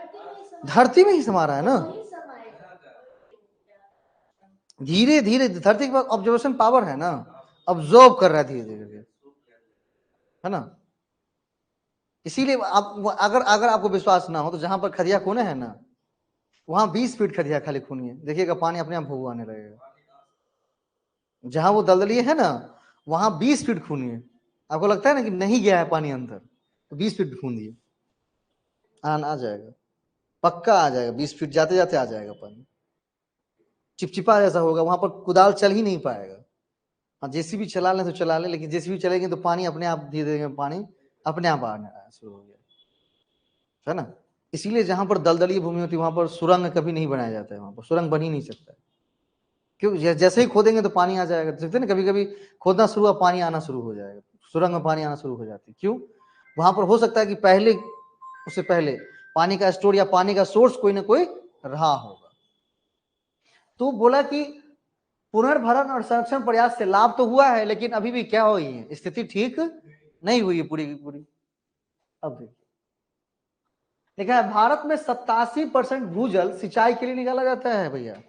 धरती में ही समा रहा है ना, धीरे धीरे धरती के पास ऑब्जर्वेशन पावर है ना, ऑब्जर्व कर रहा है धीरे धीरे, है ना। इसीलिए आप अगर अगर आपको विश्वास ना हो तो जहां पर खदिया खूने है ना, वहां 20 फीट खदिया खाली खूनिए, देखिएगा पानी अपने आप भू आने लगेगा। जहां वो दलदली है ना, वहां 20 फीट खूनिए, आपको लगता है ना कि नहीं गया है पानी अंदर, तो 20 फीट खून दिए, आ जाएगा, पक्का आ जाएगा, 20 फीट जाते जाते आ जाएगा पानी, चिपचिपा जैसा होगा, वहां पर कुदाल चल ही नहीं पाएगा। हाँ जेसीबी चला लें तो चला लें, लेकिन जेसीबी चलेंगे तो पानी अपने आप, धीरे धीरे पानी अपने आप आने शुरू हो गया, है ना। इसीलिए जहां पर दलदली भूमि होती है वहां पर सुरंग कभी नहीं बनाया जाता है, वहां पर सुरंग बन ही नहीं सकता है। क्यों, जैसे ही खोदेंगे तो पानी आ जाएगा, देखते ना कभी कभी खोदना शुरू हुआ पानी आना शुरू हो जाएगा, सुरंग में पानी आना शुरू हो जाती है। क्यों, वहां पर हो सकता है कि पहले, उससे पहले पानी का स्टोर या पानी का सोर्स कोई ना कोई रहा होगा। तो बोला कि पुनर्भरण और संरक्षण प्रयास से लाभ तो हुआ है, लेकिन अभी भी क्या हुई है, स्थिति ठीक नहीं हुई है पूरी की पूरी। अब देखिए, देखा है भारत में 87% भूजल सिंचाई के लिए निकाला जाता है भैया,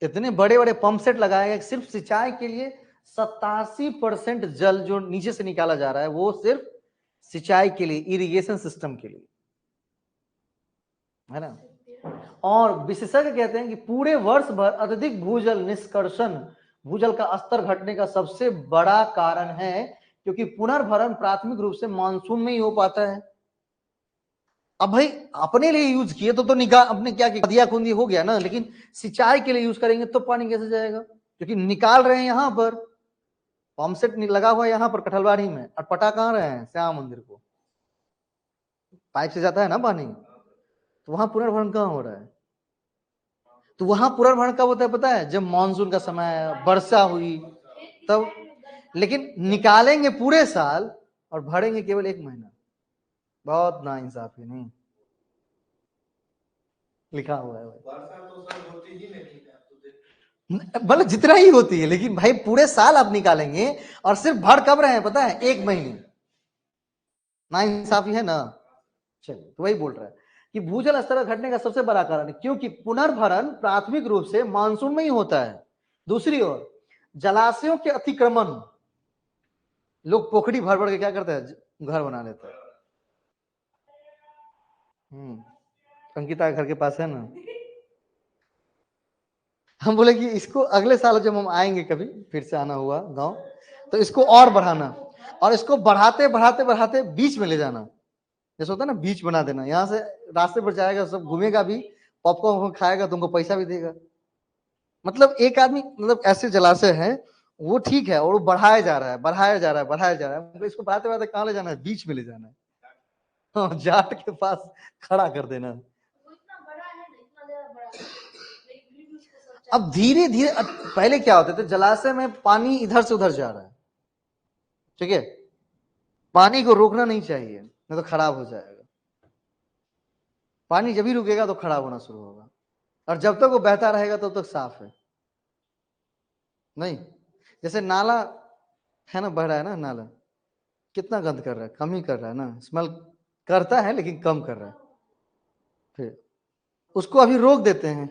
इतने बड़े बड़े पंप सेट लगाए गए सिर्फ सिंचाई के लिए। 87% जल जो नीचे से निकाला जा रहा है वो सिर्फ सिंचाई के लिए, इरिगेशन सिस्टम के लिए, है ना। और विशेषज्ञ कहते हैं कि पूरे वर्ष भर अत्यधिक भूजल निष्कर्षण भूजल का स्तर घटने का सबसे बड़ा कारण है, क्योंकि पुनर्भरण प्राथमिक रूप से मानसून में ही हो पाता है। अब भाई अपने लिए यूज किए तो निकाल, अपने क्या दिया खूंदी हो गया ना, लेकिन सिंचाई के लिए यूज करेंगे तो पानी कैसे जाएगा, क्योंकि निकाल रहे हैं यहां पर, पंप सेट लगा हुआ है यहाँ पर कठलवाड़ी में, और पटा कहाँ रहे हैं, श्याम मंदिर को। पाइप से जाता है ना पानी, तो वहां पुनर्भरण कहाँ हो रहा है? तो वहां पुनर्भरण कब होता है पता है? जब मानसून का समय है, वर्षा हुई तब। लेकिन निकालेंगे पूरे साल और भरेंगे केवल 1 महीना। बहुत नाइंसाफी नहीं लिखा हुआ है भाई, जितना ही होती है, लेकिन भाई पूरे साल आप निकालेंगे और सिर्फ भर कब रहे हैं पता है? 1 महीने। नाइंसाफी है ना। चलिए, तो वही बोल रहा है कि भूजल स्तर घटने का सबसे बड़ा कारण है क्योंकि पुनर्भरण प्राथमिक रूप से मानसून में ही होता है। दूसरी ओर जलाशयों के अतिक्रमण, लोग पोखरी भर भर के क्या करते हैं, घर बना लेते हैं। अंकिता के घर के पास है ना। हम बोले कि इसको अगले साल जब हम आएंगे कभी, फिर से आना हुआ गांव, तो इसको और बढ़ाना, और इसको बढ़ाते बढ़ाते बढ़ाते बीच में ले जाना। जैसे होता है ना, बीच बना देना, यहाँ से रास्ते पर जाएगा, सब घूमेगा भी, पॉपकॉर्न खाएगा, तुमको पैसा भी देगा। मतलब एक आदमी, मतलब ऐसे जलाशय है वो ठीक है, और वो बढ़ाया जा रहा है, बढ़ाया जा रहा है, बढ़ाया जा रहा है। मतलब इसको बढ़ाते बढ़ाते कहाँ ले जाना है? बीच में ले जाना है। हाँ, जाट के पास खड़ा कर देना। अब धीरे धीरे, पहले क्या होते थे, जलाशय में पानी इधर से उधर जा रहा है, ठीक है, पानी को रोकना नहीं चाहिए, नहीं तो खराब हो जाएगा। पानी जब भी रुकेगा तो खराब होना शुरू होगा, और जब तक वो बहता रहेगा तब तक साफ है। नहीं, जैसे नाला है ना, बह रहा है ना नाला, कितना गंद कर रहा है, कम ही कर रहा है ना, स्मेल करता है लेकिन कम कर रहा है। फिर उसको अभी रोक देते हैं,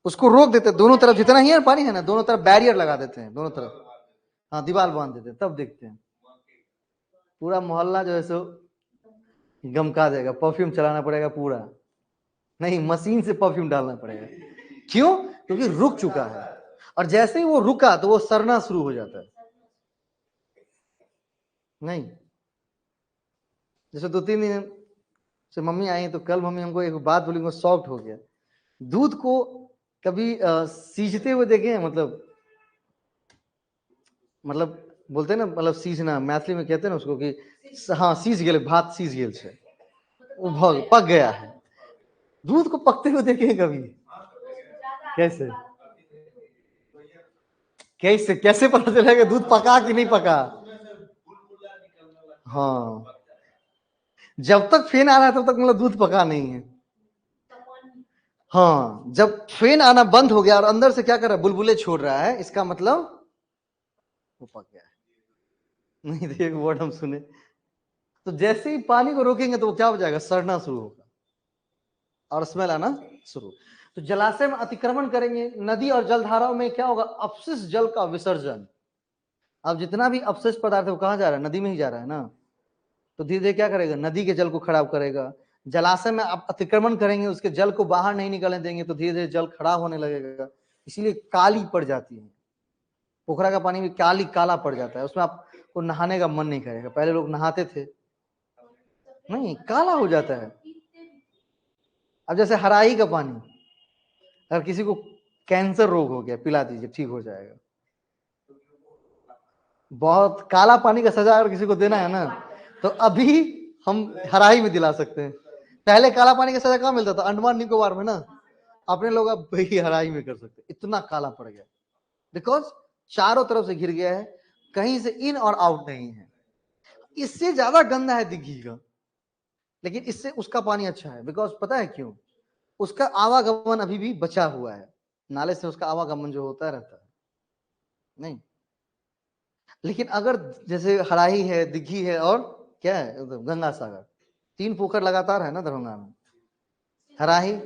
उसको रोक देते हैं, दोनों तरफ जितना ही है पानी है ना, दोनों तरफ बैरियर लगा देते हैं, दोनों तरफ, हाँ, दीवार बांध देते हैं, तब देखते हैं पूरा मोहल्ला जो है सो गमका देगा। परफ्यूम चलाना पड़ेगा पूरा, नहीं, मशीन से परफ्यूम डालना पड़ेगा। क्यों? क्योंकि रुक चुका है, और जैसे ही वो रुका तो वो सड़ना शुरू हो जाता है। नहीं, जैसे 2-3 दिन से मम्मी आई तो कल मम्मी हमको एक बात बोली, वो शॉक्ड हो गया। दूध को कभी सीझते हुए देखे हैं? मतलब बोलते हैं ना, मतलब सीझना, मैथिली में कहते हैं ना उसको कि हाँ, सीझ गेल, भात सीझ गेल छे, वो पक गया है। दूध को पकते हुए देखे हैं कभी? कैसे कैसे कैसे पता चलेगा दूध पका कि नहीं पका? हाँ, जब तक फेन आ रहा है तब तक मतलब दूध पका नहीं है। हाँ, जब फेन आना बंद हो गया और अंदर से क्या कर रहा है, बुलबुले छोड़ रहा है, इसका मतलब वो पक गया है। नहीं तो एक वर्ड हम सुने, तो जैसे ही पानी को रोकेंगे तो वो क्या हो जाएगा, सड़ना शुरू होगा और स्मेल आना शुरू। तो जलाशय में अतिक्रमण करेंगे, नदी और जलधाराओं में क्या होगा, अपशिष्ट जल का विसर्जन। अब जितना भी अपशिष्ट पदार्थ है वो कहाँ जा रहा है, नदी में ही जा रहा है ना। तो धीरे धीरे क्या करेगा, नदी के जल को खराब करेगा। जलाशय में आप अतिक्रमण करेंगे, उसके जल को बाहर नहीं निकलने देंगे, तो धीरे धीरे जल खराब होने लगेगा, इसीलिए काली पड़ जाती है। पोखरा का पानी भी काला पड़ जाता है, उसमें आपको नहाने का मन नहीं करेगा। पहले लोग नहाते थे, नहीं, काला हो जाता है। अब जैसे हराही का पानी, अगर किसी को कैंसर रोग हो गया, पिला दीजिए, ठीक हो जाएगा। बहुत काला पानी का सजा अगर किसी को देना है ना, तो अभी हम हराही में दिला सकते हैं। पहले काला पानी का सजा कहाँ मिलता था, अंडमान निकोबार में ना। अपने लोग अब वही हराही में कर सकते, इतना काला पड़ गया, बिकॉज चारों तरफ से घिर गया है, कहीं से इन और आउट नहीं है। इससे ज्यादा गंदा है दिघी का, लेकिन इससे उसका पानी अच्छा है, बिकॉज पता है क्यों, उसका आवागमन अभी भी बचा हुआ है, नाले से उसका आवागमन जो होता रहता है। नहीं, लेकिन अगर जैसे हराही है, दिघी है, और क्या है, गंगा सागर, 3 पोखर लगातार है ना दरभंगा में, हराही,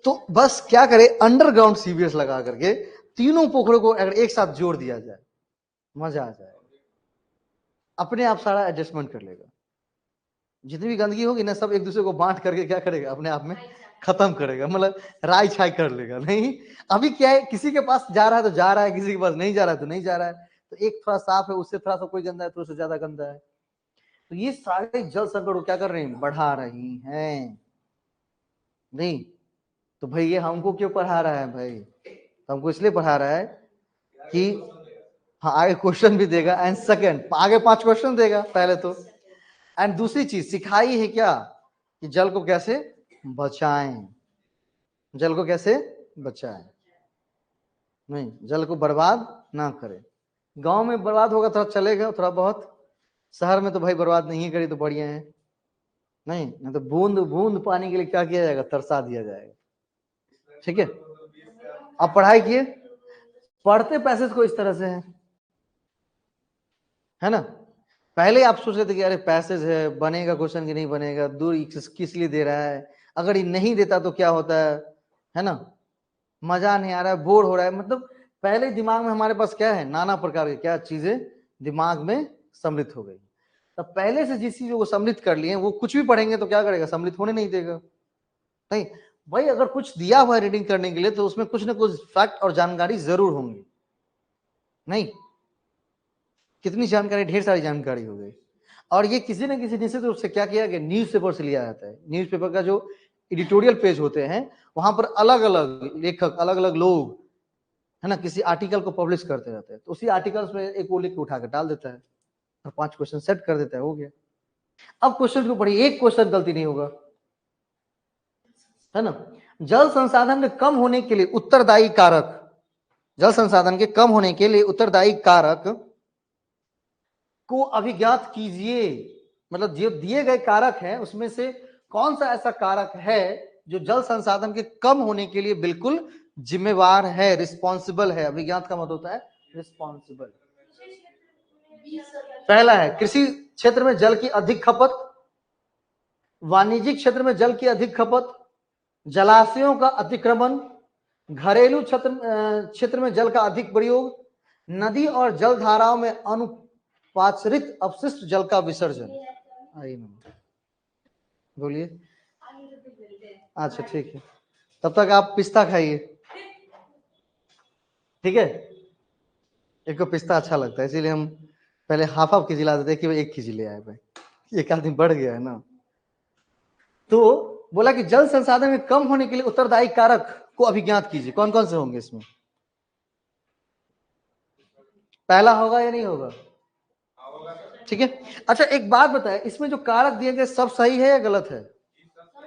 तो बस क्या करे, अंडरग्राउंड सीवियर्स लगा करके तीनों पोखरों को अगर एक साथ जोड़ दिया जाए, मजा आ जाएगा, अपने आप सारा एडजस्टमेंट कर लेगा। जितनी भी गंदगी होगी ना, सब एक दूसरे को बांट करके क्या करेगा, अपने आप में खत्म करेगा, मतलब राई छाई कर लेगा। नहीं, अभी क्या है, किसी के पास जा रहा है तो जा रहा है, किसी के पास नहीं जा रहा है तो नहीं जा रहा है। तो एक थोड़ा साफ है, उससे थोड़ा सा कोई गंदा है तो उससे ज्यादा गंदा है। तो ये सारे जल संकट को क्या कर रहे हैं, बढ़ा रही हैं। नहीं, तो भाई ये हमको क्यों पढ़ा रहा है भाई? तो हमको इसलिए पढ़ा रहा है कि हाँ आगे क्वेश्चन भी देगा, एंड सेकंड आगे 5 क्वेश्चन देगा पहले तो, एंड दूसरी चीज सिखाई है क्या कि जल को कैसे बचाएं, जल को कैसे बचाएं, नहीं जल को बर्बाद ना करें। गांव में बर्बाद होगा थोड़ा चलेगा थोड़ा बहुत, शहर में तो भाई बर्बाद नहीं करी तो बढ़िया है, नहीं तो बूंद बूंद पानी के लिए क्या किया जाएगा, तरसा दिया जाएगा। ठीक है, अब पढ़ाई किए, पढ़ते पैसेज को इस तरह से है ना। पहले आप सोच रहे थे कि अरे पैसेज है, बनेगा क्वेश्चन कि नहीं बनेगा, दूर किस लिए दे रहा है, अगर ये नहीं देता तो क्या होता है ना, मजा नहीं आ रहा है, बोर हो रहा है। मतलब पहले दिमाग में हमारे पास क्या है, नाना प्रकार की क्या चीजें दिमाग में सम्मिलित हो गई। तब पहले से जिस चीजों को सम्मिलित कर लिए वो कुछ भी पढ़ेंगे तो क्या करेगा, सम्मिलित होने नहीं देगा। नहीं भाई, अगर कुछ दिया हुआ है रीडिंग करने के लिए तो उसमें कुछ ना कुछ फैक्ट और जानकारी जरूर होंगी। नहीं, कितनी जानकारी, ढेर सारी जानकारी हो गई। और ये किसी न किसी निश्चित रूप से क्या किया गया, न्यूज़पेपर से लिया जाता है। न्यूज़पेपर का जो एडिटोरियल पेज होते हैं वहां पर अलग अलग लेखक, अलग अलग लोग है ना, किसी आर्टिकल को पब्लिश करते रहते हैं, तो उसी आर्टिकल्स में एक वो लिख के उठा के डाल देता है और 5 क्वेश्चन सेट कर देता है, हो गया। अब क्वेश्चन को पढ़िए, एक क्वेश्चन गलती नहीं होगा, है ना। जल संसाधन के कम होने के लिए उत्तरदायी कारक, जल संसाधन के कम होने के लिए उत्तरदायी कारक को अभिज्ञात कीजिए। मतलब जो दिए गए कारक हैं उसमें से कौन सा ऐसा कारक है जो जल संसाधन के कम होने के लिए बिल्कुल जिम्मेवार है, रिस्पॉन्सिबल है। अभिज्ञात का मतलब होता है रिस्पॉन्सिबल। पहला है कृषि क्षेत्र में जल की अधिक खपत, वाणिज्यिक क्षेत्र में जल की अधिक खपत, जलाशयों का अतिक्रमण, घरेलू क्षेत्र में जल का अधिक प्रयोग, नदी और जल धाराओं में अनुपाचरित अपशिष्ट जल का विसर्जन। बोलिए। अच्छा ठीक है, तब तक आप पिस्ता खाइए, ठीक है। एक को पिस्ता अच्छा लगता है इसीलिए हम पहले हाफ केजी ला देते कि 1 केजी ले आए भाई, एक आदमी बढ़ गया है ना। तो बोला कि जल संसाधन में कम होने के लिए उत्तरदायी कारक को अभिज्ञात कीजिए। कौन कौन से होंगे इसमें? पहला होगा या नहीं होगा? ठीक है। अच्छा एक बात बताए, इसमें जो कारक दिए गए सब सही है या गलत है?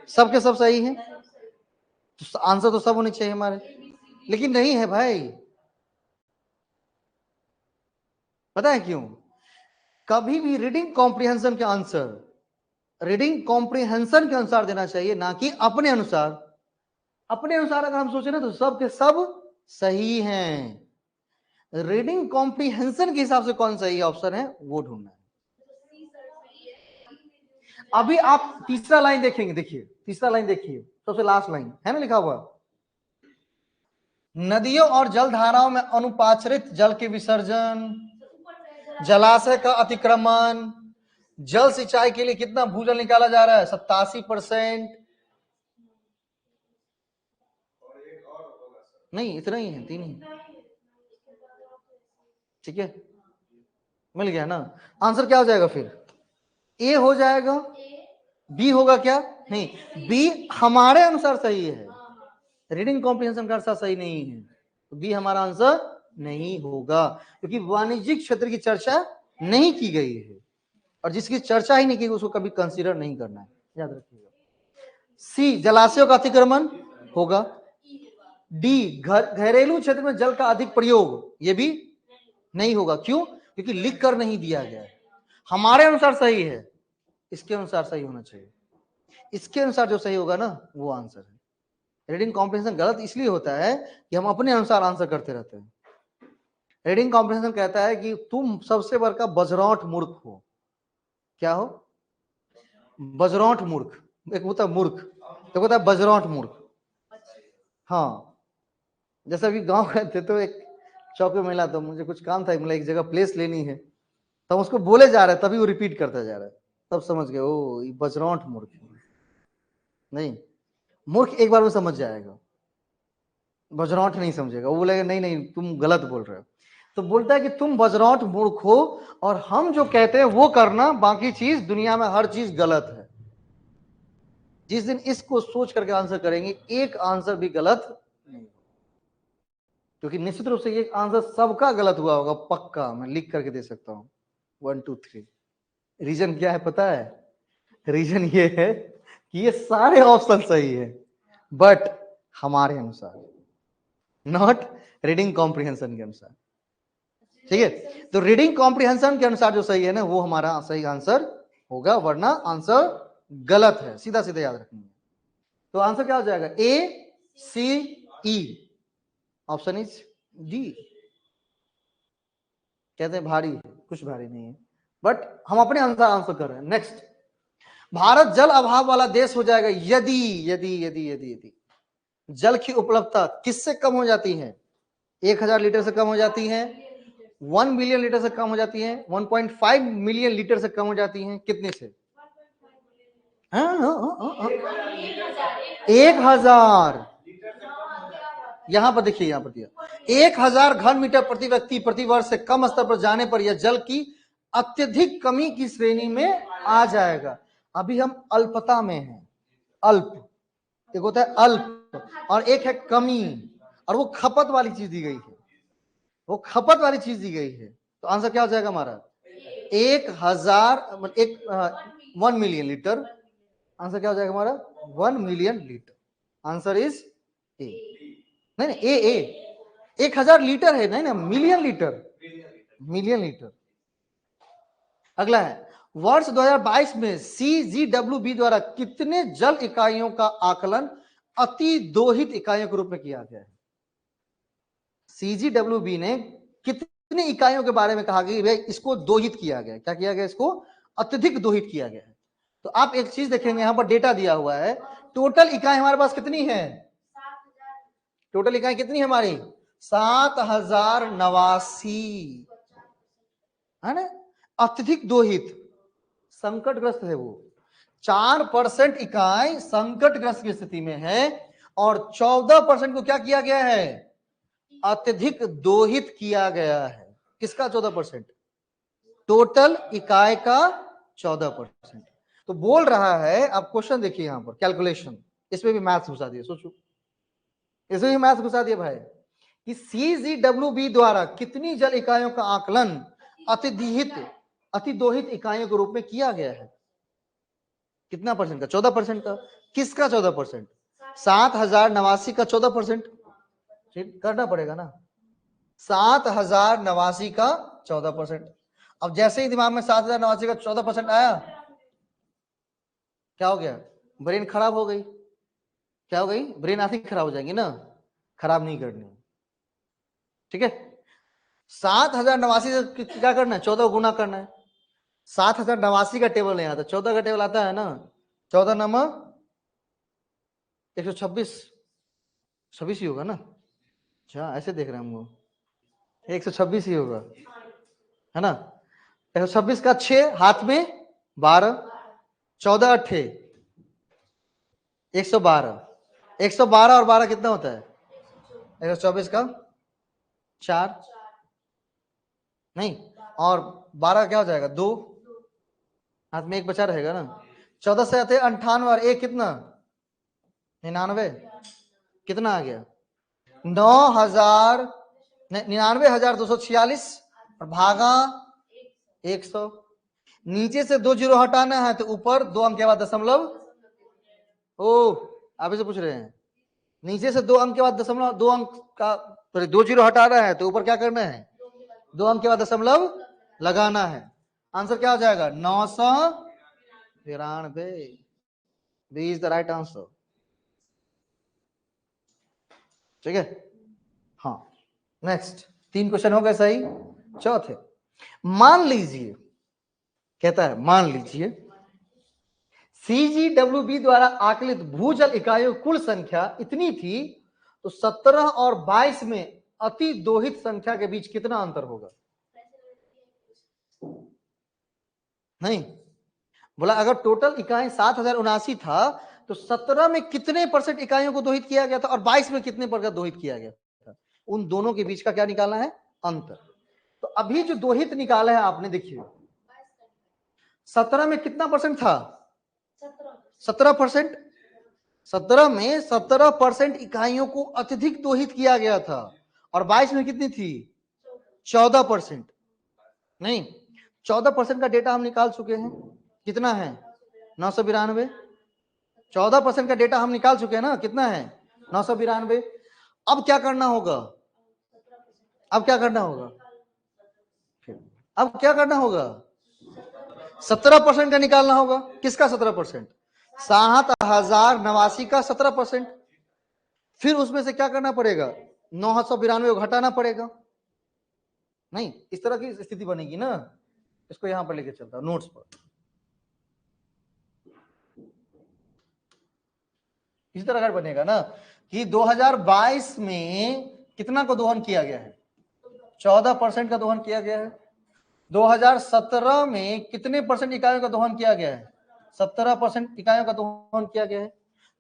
सबके सब सही है, तो आंसर तो सब होने चाहिए हमारे, लेकिन नहीं है भाई। पता है क्यों? कभी भी रीडिंग कॉम्प्रिहेंशन के आंसर रीडिंग कॉम्प्रिहेंशन के अनुसार देना चाहिए, ना कि अपने अनुसार। अपने अनुसार अगर हम सोचे ना तो सब के सब सही हैं। रीडिंग कॉम्प्रिहेंशन के हिसाब से कौन सही ऑप्शन है वो ढूंढना है। अभी आप तीसरा लाइन देखेंगे, देखिए तीसरा लाइन देखिए, सबसे लास्ट लाइन है ना लिखा हुआ, नदियों और जल धाराओं में अनुपाचरित जल के विसर्जन, जलाशय का अतिक्रमण, जल सिंचाई के लिए कितना भूजल निकाला जा रहा है, 87%। नहीं इतना ही है, 3 ही, ठीक है, मिल गया ना। आंसर क्या हो जाएगा फिर? ए हो जाएगा, बी होगा क्या? नहीं, बी हमारे अनुसार सही है, रीडिंग कॉम्प्रिहेंशन का अनुसार सही नहीं है, तो बी हमारा आंसर नहीं होगा, क्योंकि वाणिज्यिक क्षेत्र की चर्चा नहीं की गई है, और जिसकी चर्चा ही नहीं की उसको कभी कंसीडर नहीं करना है, याद रखिएगा। सी जलाशयों का अतिक्रमण होगा। डी घरेलू क्षेत्र में जल का अधिक प्रयोग, ये भी नहीं होगा। क्यों? क्योंकि लिख कर नहीं दिया गया है। हमारे अनुसार सही है, इसके अनुसार सही होना चाहिए, इसके अनुसार जो सही होगा ना वो आंसर है। रीडिंग कॉम्प्रिहेंशन गलत इसलिए होता है कि हम अपने अनुसार आंसर करते रहते हैं। रीडिंग कॉम्प्रिहेंशन कहता है कि तुम सबसे बड़का बजरौट मूर्ख हो। क्या हो? बजरौट मूर्ख। एक होता है मूर्ख, एक होता है बजरौट मूर्ख। हाँ, जैसे अभी गांव गए थे तो एक चौक में मिला, तो मुझे कुछ काम था, मतलब एक जगह प्लेस लेनी है, तो उसको बोले जा रहे हैं तभी वो रिपीट करता जा रहा है, तब समझ गए ओ ये बजरौट मूर्ख। नहीं, मूर्ख एक बार में समझ जाएगा, बजरौट नहीं समझेगा, वो बोलेगा नहीं नहीं तुम गलत बोल रहे हो। तो बोलता है कि तुम बजरौट मूर्ख हो और हम जो कहते हैं वो करना, बाकी चीज दुनिया में हर चीज गलत है। जिस दिन इसको सोच करके आंसर करेंगे एक आंसर भी गलत नहीं, क्योंकि निश्चित रूप से ये आंसर सबका गलत हुआ होगा पक्का, मैं लिख करके दे सकता हूं 1 2 3। रीजन क्या है पता है? रीजन ये है कि ये सारे ऑप्शन सही है बट हमारे अनुसार, नॉट रीडिंग कॉम्प्रिहेंशन के अनुसार। ठीक है, तो रीडिंग कॉम्प्रिहेंशन के अनुसार जो सही है ना वो हमारा सही आंसर होगा, वरना आंसर गलत है, सीधा सीधा याद रखना। तो आंसर क्या हो जाएगा? ए सी ई, ऑप्शन इज डी। कहते हैं भारी है, कुछ भारी नहीं है, बट हम अपने अनुसार आंसर कर रहे हैं। नेक्स्ट, भारत जल अभाव वाला देश हो जाएगा यदि यदि यदि यदि यदि जल की उपलब्धता किससे कम हो जाती है? 1000 लीटर से कम हो जाती है, 1 मिलियन लीटर से कम हो जाती है, 1.5 मिलियन लीटर से कम हो जाती है, कितने से? 1000। यहां पर देखिए, यहां पर दिया 1000 घन मीटर प्रति व्यक्ति प्रति वर्ष से कम स्तर पर जाने पर यह जल की अत्यधिक कमी की श्रेणी में आ जाएगा। अभी हम अल्पता में हैं, अल्प एक होता है अल्प और एक है कमी, और वो खपत वाली चीज दी गई है, वो खपत वाली चीज दी गई है। तो आंसर क्या हो जाएगा हमारा? 1 मिलियन लीटर। आंसर क्या हो जाएगा हमारा? 1 million litre. Answer is a. नहीं नहीं, ए 1000 लीटर है, नहीं ना, मिलियन लीटर, मिलियन लीटर। अगला है, वर्ष 2022 में CGWB द्वारा कितने जल इकाइयों का आकलन अति दोहित इकाइयों के रूप में किया गया है? CGWB ने कितने इकाइयों के बारे में कहा कि भाई इसको दोहित किया गया? क्या किया गया? इसको अत्यधिक दोहित किया गया है। तो आप एक चीज देखेंगे, यहां पर डेटा दिया हुआ है, टोटल इकाई हमारे पास कितनी है? टोटल इकाई कितनी है हमारी? 7089 है ना। अत्यधिक दोहित संकटग्रस्त है वो, 4% इकाई संकटग्रस्त की स्थिति में है और 14% को क्या किया गया है? अत्यधिक दोहित किया गया है। किसका 14%? टोटल इकाई का 14%। तो बोल रहा है, आप क्वेश्चन देखिए यहां पर, कैलकुलेशन, इसमें भी मैथ्स घुसा दिया, सोचो, इसमें भी मैथ्स घुसा दिया भाई, कि CGWB द्वारा कितनी जल इकाइयों का आकलन अतिदोहित इकाइयों के रूप में किया गया है? कितना परसेंट का? 14% का। किसका 14%? 7089 का 14%। करना पड़ेगा ना, 7089 का 14%। अब जैसे ही दिमाग में 7089 का 14% आया, क्या हो गया? ब्रेन खराब हो गई। क्या हो गई? ब्रेन आती खराब हो जाएगी ना, खराब नहीं करनी, ठीक है। 7089 से क्या करना है? 14 गुना करना है। 7089 का टेबल नहीं आता, 14 का टेबल आता है ना। 14 नंबर 126, 26 ही होगा ना। अच्छा, ऐसे देख रहे हैं हम वो, 126 ही होगा, है ना। 126 का 6 हाथ में 12, 14 अट्ठे 112, 112 और 12 कितना होता है? 124 का 4 नहीं, और 12 क्या हो जाएगा? 2, हाथ में 1 बचा रहेगा ना। 14 से आते 98 और 1 कितना? 99। कितना आ गया? 99,246 और भागा 100। नीचे से 2 जीरो हटाना है तो ऊपर 2 अंक के बाद दशमलव। ओ, आप इसे पूछ रहे हैं, नीचे से 2 अंक के बाद दशमलव, 2 अंक का 2 जीरो हटाना है तो ऊपर क्या करना है? 2 अंक के बाद दशमलव लगाना है। आंसर क्या हो जाएगा? 993। B is the right answer, ठीक है। हाँ, नेक्स्ट 3 क्वेश्चन हो गए सही। चौथे, मान लीजिए, कहता है मान लीजिए CGWB द्वारा आकलित भूजल इकाइयों कुल संख्या इतनी थी, तो 17 और 22 में अति दोहित संख्या के बीच कितना अंतर होगा? नहीं, बोला अगर टोटल इकाई 7079 था तो 17 में कितने % इकाइयों को दोहित किया गया था और 22 में कितने % दोहित किया गया था? उन दोनों के बीच का क्या निकालना है? अंतर। तो अभी जो दोहित निकाला है आपने, देखिए 17 में कितना % था? 17%। 17 में 17% इकाइयों को अत्यधिक दोहित किया गया था और 22 में कितनी थी 14%। नहीं 14% का डेटा हम निकाल चुके हैं, कितना है 992। 14% का डेटा हम निकाल चुके हैं ना, कितना है 992। अब क्या करना होगा, अब क्या करना होगा, अब क्या करना होगा 17% का निकालना होगा। किसका 17%, 7089 का 17%। फिर उसमें से क्या करना पड़ेगा 992 को घटाना पड़ेगा। नहीं इस तरह की स्थिति बनेगी ना, इसको यहां पर लेके चलता नोट्स पर। इसी तरह अगर बनेगा ना कि 2022 में कितना को दोहन किया गया है, 14% का दोहन किया गया है। 2017 में कितने परसेंट इकाइयों का दोहन किया गया है, 17% इकाइयों का दोहन किया गया है।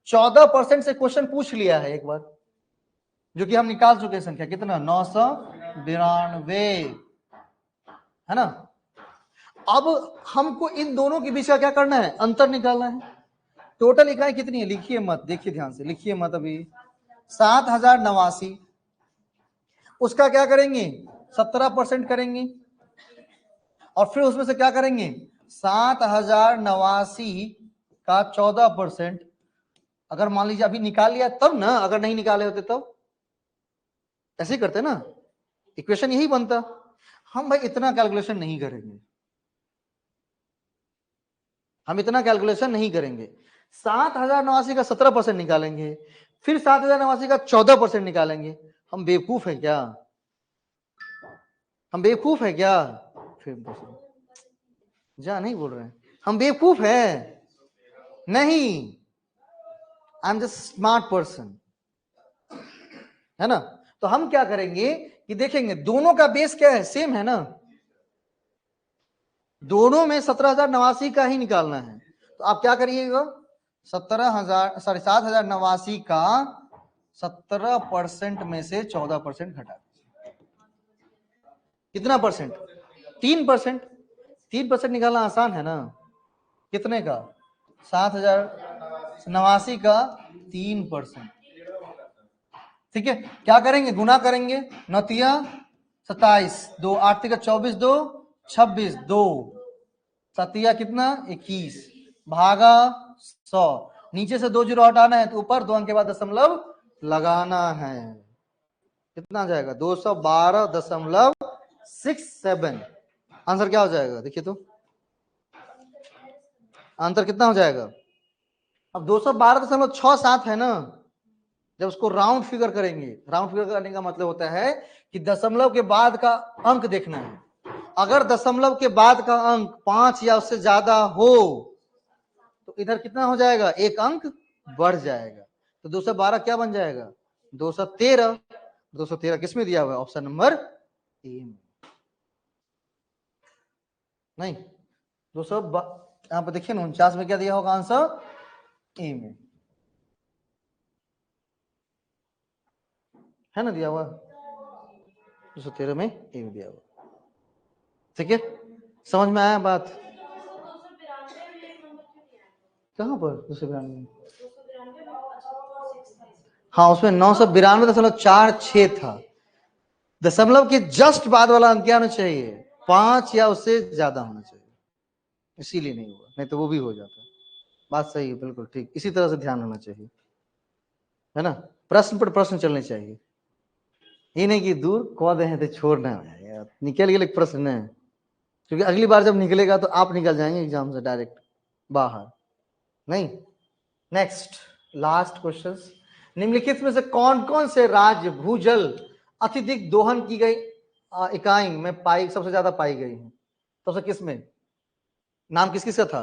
14% से क्वेश्चन पूछ लिया है एक बार, जो कि हम निकाल चुके हैं संख्या कितना 992 है ना। अब हमको इन दोनों के बीच का क्या करना है, अंतर निकालना है। टोटल इकाई कितनी है, लिखिए मत, देखिए ध्यान से लिखिए मत। अभी 7089, उसका क्या करेंगे 17% करेंगे और फिर उसमें से क्या करेंगे 7089 का 14%। अगर मान लीजिए अभी निकाल लिया तब ना, अगर नहीं निकाले होते तब ऐसे ही करते ना, इक्वेशन यही बनता। हम भाई इतना कैलकुलेशन नहीं करेंगे, हम इतना कैलकुलेशन नहीं करेंगे। 7089 का 17% निकालेंगे, फिर 7089 का 14% निकालेंगे। हम बेवकूफ है क्या, हम बेवकूफ है क्या, फिर जा नहीं बोल रहे हैं, हम बेवकूफ है नहीं, I am just smart person, है ना। तो हम क्या करेंगे कि देखेंगे दोनों का बेस क्या है, सेम है ना, दोनों में 17,089 का ही निकालना है। तो आप क्या करिएगा 7,089 का 17% में से 14% घटा, कितना परसेंट 3%। 3% निकालना आसान है ना, कितने का 7,089 का 3%। ठीक है, क्या करेंगे गुना करेंगे, नतिया 27, 2 8 का 24, 2 26, 2 सतिया कितना 21 भागा 100। नीचे से 2 जीरो हटाना है तो ऊपर 2 अंक के बाद दशमलव लगाना है, कितना आ जाएगा 212.67। आंसर क्या हो जाएगा देखिए तो, आंसर कितना हो जाएगा। अब 212.67 है ना, जब उसको राउंड फिगर करेंगे, राउंड फिगर करने का मतलब होता है कि दशमलव के बाद का अंक देखना है। अगर दशमलव के बाद का अंक 5 या उससे ज्यादा हो तो इधर कितना हो जाएगा, एक अंक बढ़ जाएगा। तो 212 क्या बन जाएगा 213। 213 किसमें दिया हुआ है, ऑप्शन नंबर ए में। नहीं 200 यहां पर देखिए ना 49 में क्या दिया होगा आंसर, ए में है ना दिया हुआ, 213 में ए में दिया हुआ। ठीक है, समझ में आया बात। कहां पर 292, हाँ उसमें 992.46 था। दशमलव के जस्ट बाद वाला अंक क्या होना चाहिए 5 या उससे ज्यादा होना चाहिए, इसीलिए नहीं हुआ, नहीं तो वो भी हो जाता। बात सही है, बिल्कुल ठीक, इसी तरह से ध्यान होना चाहिए, है ना। प्रश्न पर प्रश्न चलने चाहिए, ये नहीं कि दूर कह दे तो छोड़ना है यार, निकल गए प्रश्न है, क्योंकि अगली बार जब निकलेगा तो आप निकल जाएंगे एग्जाम से डायरेक्ट बाहर। नहीं, नेक्स्ट लास्ट क्वेश्चन, निम्नलिखित में से कौन कौन से राज्य भूजल अत्यधिक दोहन की गई इकाई में पाई सबसे ज्यादा पाई गई है, सबसे किसमें, नाम किस किस का था,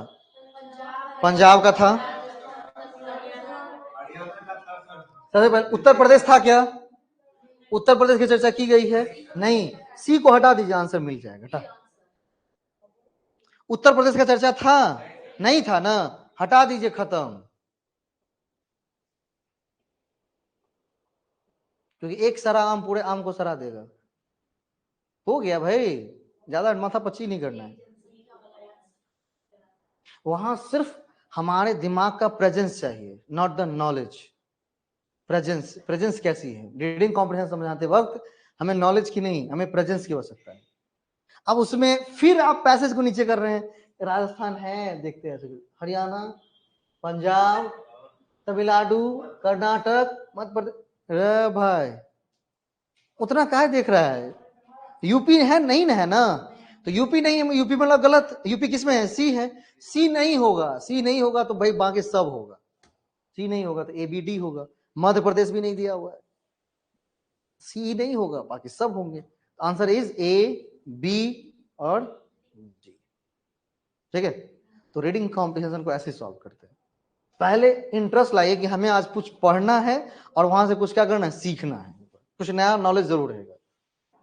पंजाब का था, सबसे पहले उत्तर प्रदेश था क्या, उत्तर प्रदेश की चर्चा की गई है नहीं, सी को हटा दीजिए आंसर मिल जाएगा, हटा। उत्तर प्रदेश का चर्चा था नहीं था ना, हटा दीजिए खत्म, क्योंकि एक सरा आम पूरे आम को सरा देगा। हो गया भाई, ज्यादा माथा पच्ची नहीं करना है। वहां सिर्फ हमारे दिमाग का प्रेजेंस चाहिए, not the knowledge. Presence, presence कैसी है? रीडिंग कॉम्प्रिहेंशन समझाते वक्त हमें नॉलेज की नहीं, हमें प्रेजेंस की आवश्यकता है। अब उसमें फिर आप पैसेज को नीचे कर रहे हैं, राजस्थान है, देखते हैं हरियाणा, पंजाब, तमिलनाडु, कर्नाटक, मध्य प्रदेश। भाई उतना काहे देख रहा है? यूपी है नहीं है ना, तो यूपी नहीं है, यूपी मतलब गलत। यूपी किस में है? सी है। सी नहीं होगा, सी नहीं होगा तो भाई बाकी सब होगा। सी नहीं होगा तो एबीडी होगा। मध्य प्रदेश भी नहीं दिया हुआ है, सी नहीं होगा, बाकी सब होंगे। आंसर इज ए, बी और डी। ठीक है, तो रीडिंग कॉम्प्रिहेंशन को ऐसे सॉल्व करते हैं। पहले इंटरेस्ट लाइए कि हमें आज कुछ पढ़ना है और वहां से कुछ क्या करना है, सीखना है, कुछ नया नॉलेज जरूर रहेगा।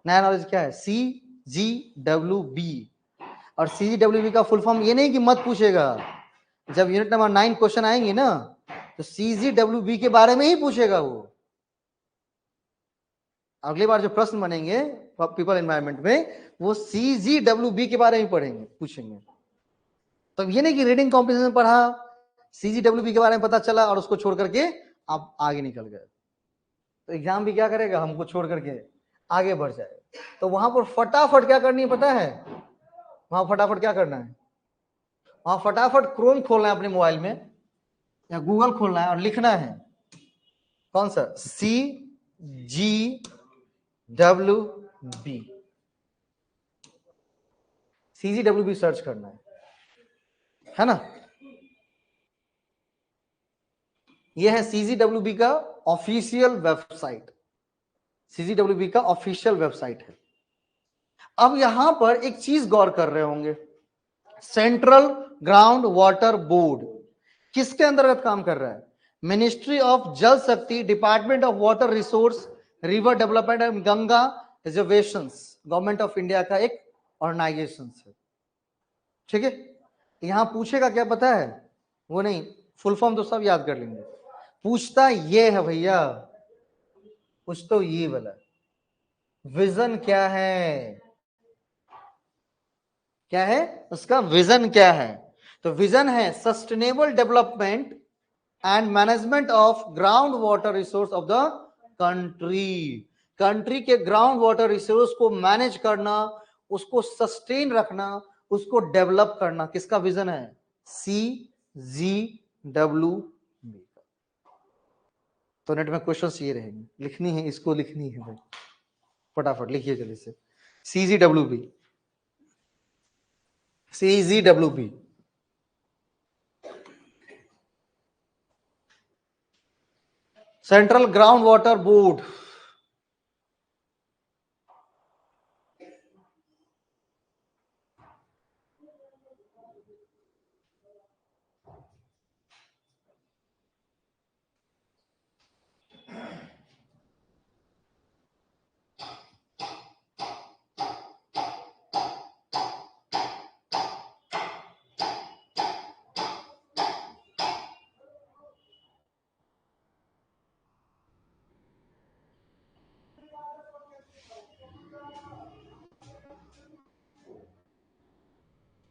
नया नॉलेज क्या है? सी जी डब्ल्यू बी। और सी जी डब्ल्यू बी का फुल फॉर्म ये नहीं कि मत पूछेगा, जब यूनिट नंबर 9 क्वेश्चन आएंगे ना तो सी जी डब्ल्यू बी के बारे में ही पूछेगा वो। अगली बार जो प्रश्न बनेंगे पीपल एनवायरमेंट में, वो सी जी डब्ल्यू बी के बारे में पढ़ेंगे, पूछेंगे। तो ये नहीं कि रीडिंग कॉम्प्रिहेंशन पढ़ा, सीजीडब्ल्यूबी के बारे में पता चला और उसको छोड़ करके आप आगे निकल गए, तो एग्जाम भी क्या करेगा, हमको छोड़ करके आगे बढ़ जाए। तो वहां पर फटाफट क्या करनी है पता है? वहां फटाफट क्या करना है? वहां फटाफट क्रोम खोलना है अपने मोबाइल में या गूगल खोलना है और लिखना है कौन सा, C G W B. CGW B search करना है ना। यह है सीजीडब्ल्यूबी का ऑफिशियल वेबसाइट, सीजीडब्ल्यूबी का ऑफिशियल वेबसाइट है। अब यहां पर एक चीज गौर कर रहे होंगे, सेंट्रल ग्राउंड वाटर बोर्ड किसके अंतर्गत काम कर रहा है? मिनिस्ट्री ऑफ जल शक्ति, department of water resource, river development and Ganga reservations, government of India का एक ऑर्गेनाइजेशन है। ठीक है, यहां पूछेगा क्या पता है? वो नहीं, फुल फॉर्म तो सब याद कर लेंगे, पूछता ये है भैया, कुछ तो ये वाला विजन क्या है, क्या है उसका विजन क्या है? तो विजन है sustainable development and management of ground water resource of the country. Country के ग्राउंड वाटर रिसोर्स को मैनेज करना, उसको सस्टेन रखना, उसको डेवलप करना, किसका विजन है? सी जी डब्ल्यू बी। तो नेट में क्वेश्चन ये रहेंगे, लिखनी है, इसको लिखनी है भाई, फटाफट लिखिए जल्दी से। CGWB, CGWB, central ground water board.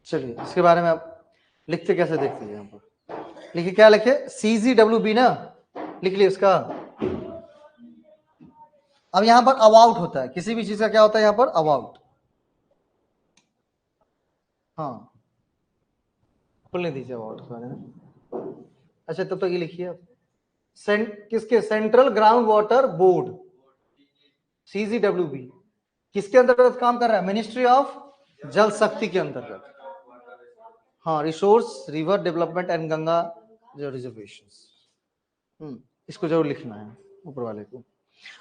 चलिए इसके बारे में आप लिखते कैसे देखते हैं, यहाँ पर लिखिए, क्या लिखे? CGWB ना, लिख लिया उसका। अब यहां पर अबाउट होता है, किसी भी चीज का क्या होता है यहाँ पर? अबाउट। हाँ, खुलने दीजिए अबाउट के बारे में। अच्छा तब तक ये लिखिए आप, किसके? Central ground water board, CGWB किसके अंतर्गत काम कर रहा है? मिनिस्ट्री ऑफ जल शक्ति के अंतर्गत। हाँ, resource, river development and Ganga reservation. इसको जरूर लिखना है ऊपर वाले को।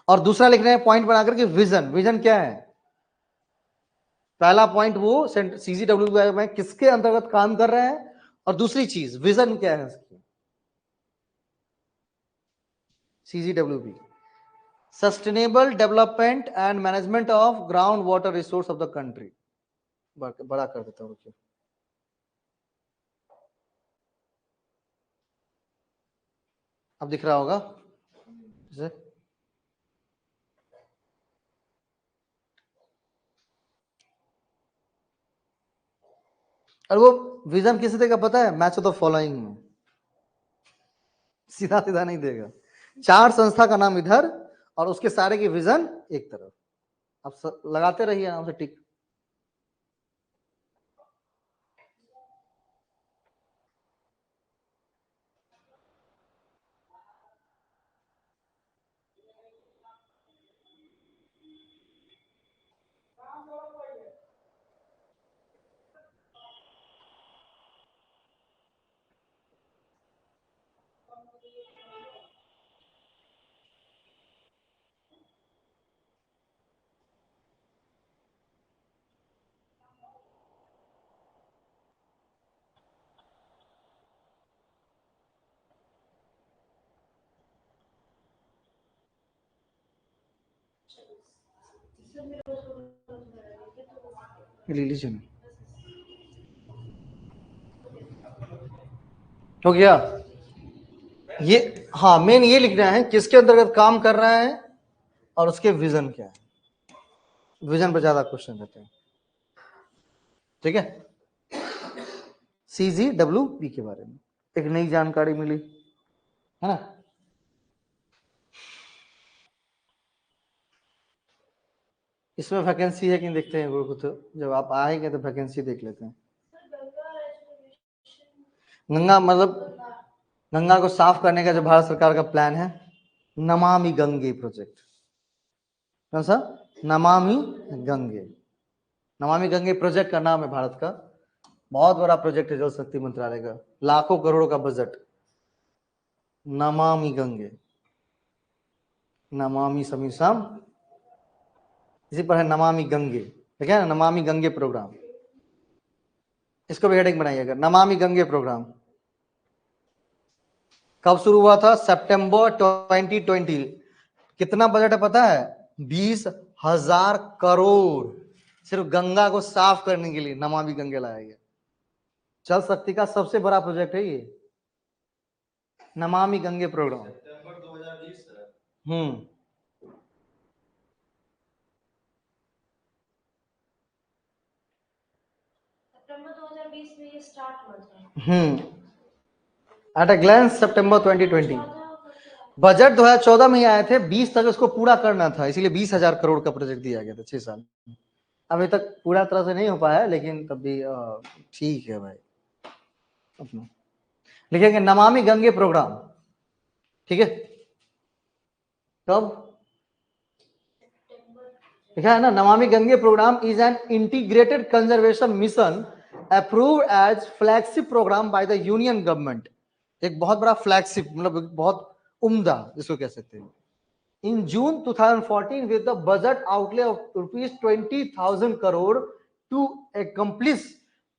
और दूसरा लिखना है पॉइंट बनाकर के विजन। विजन क्या है? पहला पॉइंट वो CGWB में किसके अंतर्गत काम कर रहे हैं, और दूसरी चीज विजन क्या है उसकी? CGWB sustainable development and management of ground water resource of the country. बड़ा कर देता हूँ। अब दिख रहा होगा जैसे, और वो विजन किस तरह का पता है? मैच ऑफ द फॉलोइंग में सीधा सीधा नहीं देगा। 4 संस्था का नाम इधर और उसके सारे की विजन एक तरफ। अब लगाते रहिए आराम से टिक। रिलीजन हो गया ये। हाँ, मेन ये लिखना है किसके अंतर्गत काम कर रहा है और उसके विजन क्या है। विजन पर ज्यादा क्वेश्चन रहते हैं, ठीक है। CGWP के बारे में एक नई जानकारी मिली है ना। इसमें वैकेंसी है कि नहीं देखते हैं गुरु, तो जब आप आएंगे तो वैकेंसी देख लेते हैं। गंगा मतलब गंगा को साफ करने का जो भारत सरकार का प्लान है, नमामि गंगे प्रोजेक्ट। कौन सा? नमामि गंगे। नमामि गंगे प्रोजेक्ट का नाम है भारत का। बहुत बड़ा प्रोजेक्ट है जल शक्ति मंत्रालय का, लाखों करोड़ों का बजट। नमामि गंगे, नमामि समीसम, इसी पर है नमामि गंगे, ठीक है ना। नमामि गंगे प्रोग्राम, इसको भी हेडिंग बनाइएगा, नमामि गंगे प्रोग्राम। कब शुरू हुआ था? सितंबर 2020। कितना बजट है पता है? 20,000 करोड़ सिर्फ गंगा को साफ करने के लिए नमामि गंगे लाया गया। जल शक्ति का सबसे बड़ा प्रोजेक्ट है ये, नमामि गंगे प्रोग्राम। सितंबर 2020 में ये स्टार्ट हुआ था। एट अ ग्लैंस सितंबर 2020। बजट 2014 में ही आए थे, 20 तक उसको पूरा करना था, इसीलिए 20,000 करोड़ का प्रोजेक्ट दिया गया था 6 साल। अभी तक पूरा तरह से नहीं हो पाया, लेकिन तब भी ठीक है भाई। अपना लिखेंगे नमामि गंगे प्रोग्राम, ठीक है। कब लिखा है ना? Namami Gange programme is an integrated conservation mission approved as flagship programme by the union government. एक बहुत बड़ा फ्लैगशिप, मतलब बहुत उम्दा जिसको कह सकते हैं। In June 2014, with the budget outlay of rupees 20,000 crore to accomplish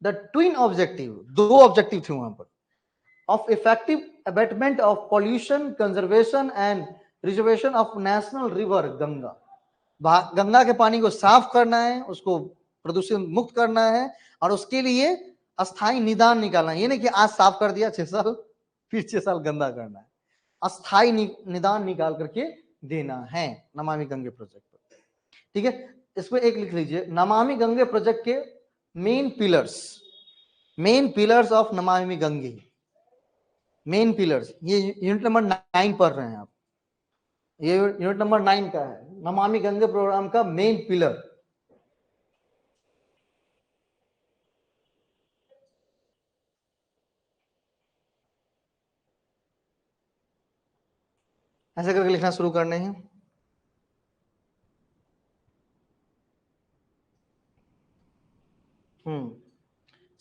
the twin objective, दो ऑब्जेक्टिव थे वहां पर, of effective abatement of pollution, conservation and preservation of national river Ganga. Ganga के पानी को साफ करना है, उसको प्रदूषण मुक्त करना है, और उसके लिए अस्थायी निदान निकालना है। ये नहीं कि आज साफ कर दिया 6 साल फिर 6 साल गंदा करना है। अस्थायी निदान निकाल करके देना है नमामि गंगे प्रोजेक्ट पर, ठीक है। इसमें एक लिख लीजिए, नमामि गंगे प्रोजेक्ट के main pillars of Namami Gange. Main pillars, ये यूनिट नंबर 9 पढ़ रहे हैं आप, ये यूनिट नंबर 9 का है, नमामि गंगे प्रोग्राम का मेन पिलर। ऐसे करके लिखना शुरू करने हैं।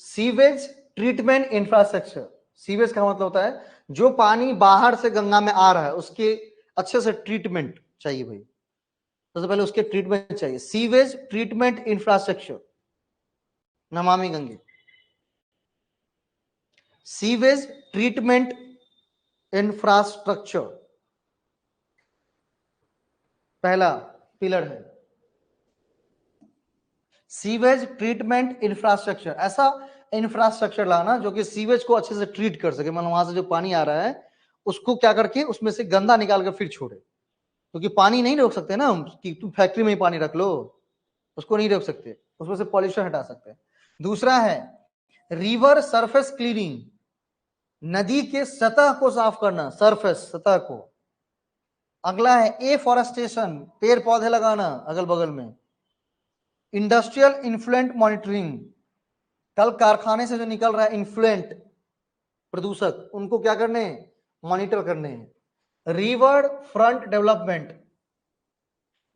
Sewage treatment infrastructure. सीवेज का मतलब होता है जो पानी बाहर से गंगा में आ रहा है उसके अच्छे से ट्रीटमेंट चाहिए भाई। सबसे पहले उसके ट्रीटमेंट चाहिए, sewage treatment infrastructure Namami Gange. Sewage treatment infrastructure पहला पिलर है, सीवेज ट्रीटमेंट इंफ्रास्ट्रक्चर। ऐसा इंफ्रास्ट्रक्चर लाना जो कि सीवेज को अच्छे से ट्रीट कर सके, मतलब वहां से जो पानी आ रहा है उसको क्या करके उसमें से गंदा निकाल कर फिर छोड़े, क्योंकि पानी नहीं रोक सकते ना हम कि तुम फैक्ट्री में ही पानी रख लो, उसको नहीं रोक सकते, उसमें से पॉल्यूशन हटा सकते हैं। दूसरा है रिवर सरफेस क्लीनिंग, नदी के सतह को साफ करना, सरफेस, सतह को। अगला है एफॉरेस्टेशन, पेड़ पौधे लगाना अगल बगल में। इंडस्ट्रियल इन्फ्लुएंट मॉनिटरिंग, कल कारखाने से जो निकल रहा है इन्फ्लुएंट प्रदूषक, उनको क्या करने हैं, मॉनिटर करने हैं। River front development,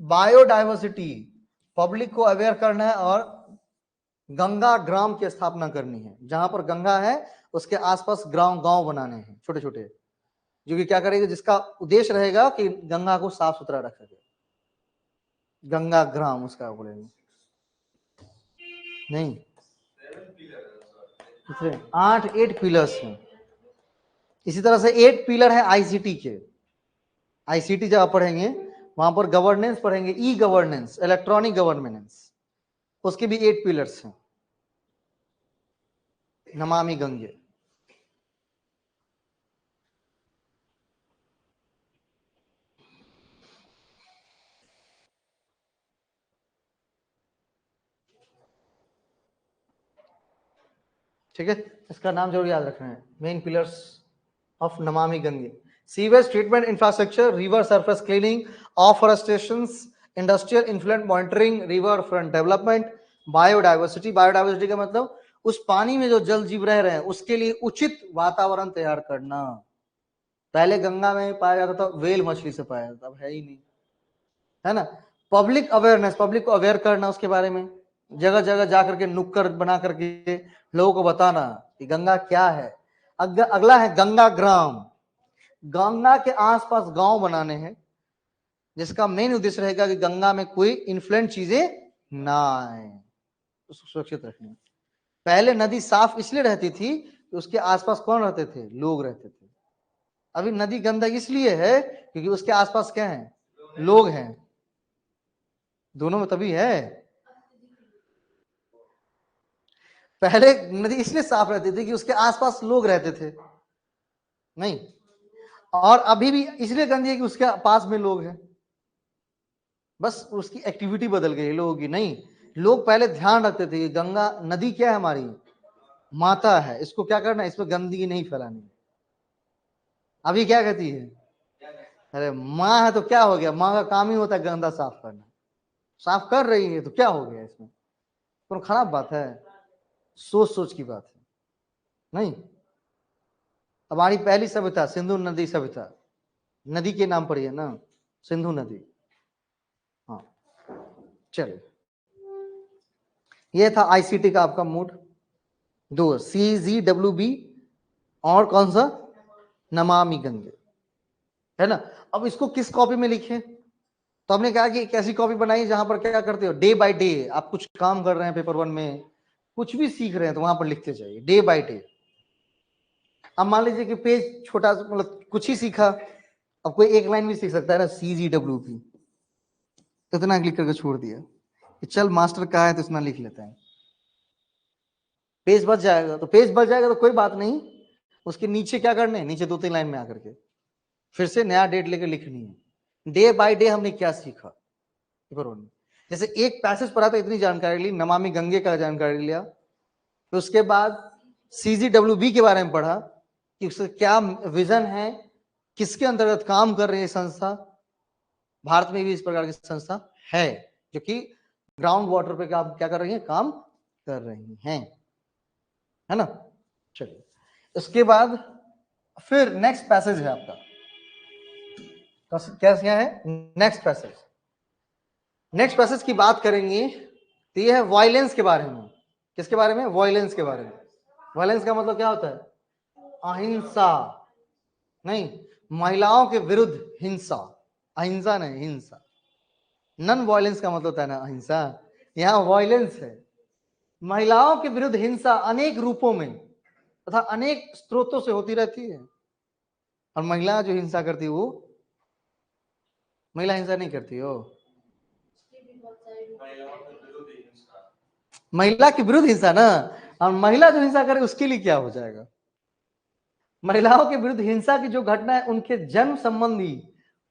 biodiversity, public को अवेयर करना है और गंगा ग्राम की स्थापना करनी है। जहां पर गंगा है उसके आसपास गांव बनाने हैं छोटे छोटे, जो कि क्या करेगा, जिसका उद्देश्य रहेगा कि गंगा को साफ सुथरा रखा जाए। गंगा ग्राम उसका बोलेंगे, नहीं 8 पिलर्स हैं। इसी तरह से 8 पिलर है आईसीटी के। आईसीटी जब आप पढ़ेंगे वहां पर गवर्नेंस पढ़ेंगे, ई गवर्नेंस, इलेक्ट्रॉनिक गवर्नेंस, उसके भी 8 पिलर्स हैं। नमामि गंगे, ठीक है, इसका नाम जरूर याद रखना है, main pillars of Namami Gange. Sewage treatment infrastructure, river surface cleaning, afforestation, industrial influent monitoring, river front development, biodiversity. Biodiversity का मतलब उस पानी में जो जल जीव रह रहे हैं उसके लिए उचित वातावरण तैयार करना। पहले गंगा में पाया जाता था वेल मछली से पाया जाता, अब है ही नहीं, है ना। पब्लिक अवेयरनेस, पब्लिक को अवेयर करना उसके बारे में, जगह जगह जाकर के नुक्कड़ बना करके लोगों को बताना कि गंगा क्या है। अगला है गंगा ग्राम, गंगा के आसपास गांव बनाने हैं, जिसका मेन उद्देश्य रहेगा कि गंगा में कोई इन्फ्लुएंट चीजें ना आए, उसको सुरक्षित रखने। पहले नदी साफ इसलिए रहती थी कि उसके आसपास कौन रहते थे, लोग रहते थे। अभी नदी गंदा इसलिए है क्योंकि उसके आसपास क्या है, लोग हैं। दोनों में तभी है। पहले नदी इसलिए साफ रहती थी कि उसके आसपास लोग रहते थे, नहीं, और अभी भी इसलिए गंदी है कि उसके पास में लोग हैं, बस उसकी एक्टिविटी बदल गई लोगों की। नहीं, लोग पहले ध्यान रखते थे कि गंगा नदी क्या है, हमारी माता है, इसको क्या करना है, इसमें गंदगी नहीं फैलानी। अभी क्या कहती है, अरे माँ है तो क्या हो गया, माँ का काम ही होता है गंदा साफ करना, साफ कर रही है तो क्या हो गया इसमें, तो खराब बात है, सोच सोच की बात है। नहीं, हमारी पहली सभ्यता सिंधु नदी सभ्यता, नदी के नाम पर ही है ना, सिंधु नदी। हाँ, चलिए, ये था आईसीटी का आपका मूड। 2 CGWB और कौन सा, नमामि गंगे, है ना। अब इसको किस कॉपी में लिखे, तो हमने कहा कि एक ऐसी कॉपी बनाई जहां पर क्या करते हो, डे बाय डे आप कुछ काम कर रहे हैं, पेपर 1 में कुछ भी सीख रहे हैं तो वहां पर लिखते जाइए डे बाय डे। अब मान लीजिए कि पेज छोटा, मतलब कुछ ही सीखा, अब कोई एक लाइन भी सीख सकता है ना, CGWP, इतना क्लिक करके छोड़ दिया कि चल मास्टर कहा है तो इतना लिख लेते हैं, पेज बच जाएगा। तो पेज बच जाएगा तो कोई बात नहीं, उसके नीचे क्या करने हैं, नीचे 2-3 लाइन में आकर के फिर से नया डेट लेकर लिखनी है। डे बाय डे हमने क्या सीखा पेपर 1 में, जैसे एक पैसेज पढ़ा था इतनी जानकारी ली, नमामि गंगे का जानकारी लिया, फिर उसके बाद CGWB के बारे में पढ़ा कि उसका क्या विजन है, किसके अंतर्गत काम कर रही है संस्था। भारत में भी इस प्रकार की संस्था है जो कि ग्राउंड वाटर पे क्या कर रही है, काम कर रही हैं, है ना। चलिए, उसके बाद फिर नेक्स्ट पैसेज है आपका, क्या है नेक्स्ट पैसेज। नेक्स्ट पैसेज की बात करेंगे तो ये है वायलेंस के बारे में। किसके बारे में, वायलेंस के बारे में। वायलेंस का मतलब क्या होता है, अहिंसा, नहीं, महिलाओं के विरुद्ध हिंसा, अहिंसा नहीं हिंसा। नन वायलेंस का मतलब होता है ना अहिंसा, यहाँ वायलेंस है। महिलाओं के विरुद्ध हिंसा अनेक रूपों में तथा अनेक स्रोतों से होती रहती है, और महिला जो हिंसा करती है वो महिला हिंसा नहीं करती हो, महिला के विरुद्ध हिंसा ना, और महिला जो हिंसा करे उसके लिए क्या हो जाएगा। महिलाओं के विरुद्ध हिंसा की जो घटना है उनके जन्म संबंधी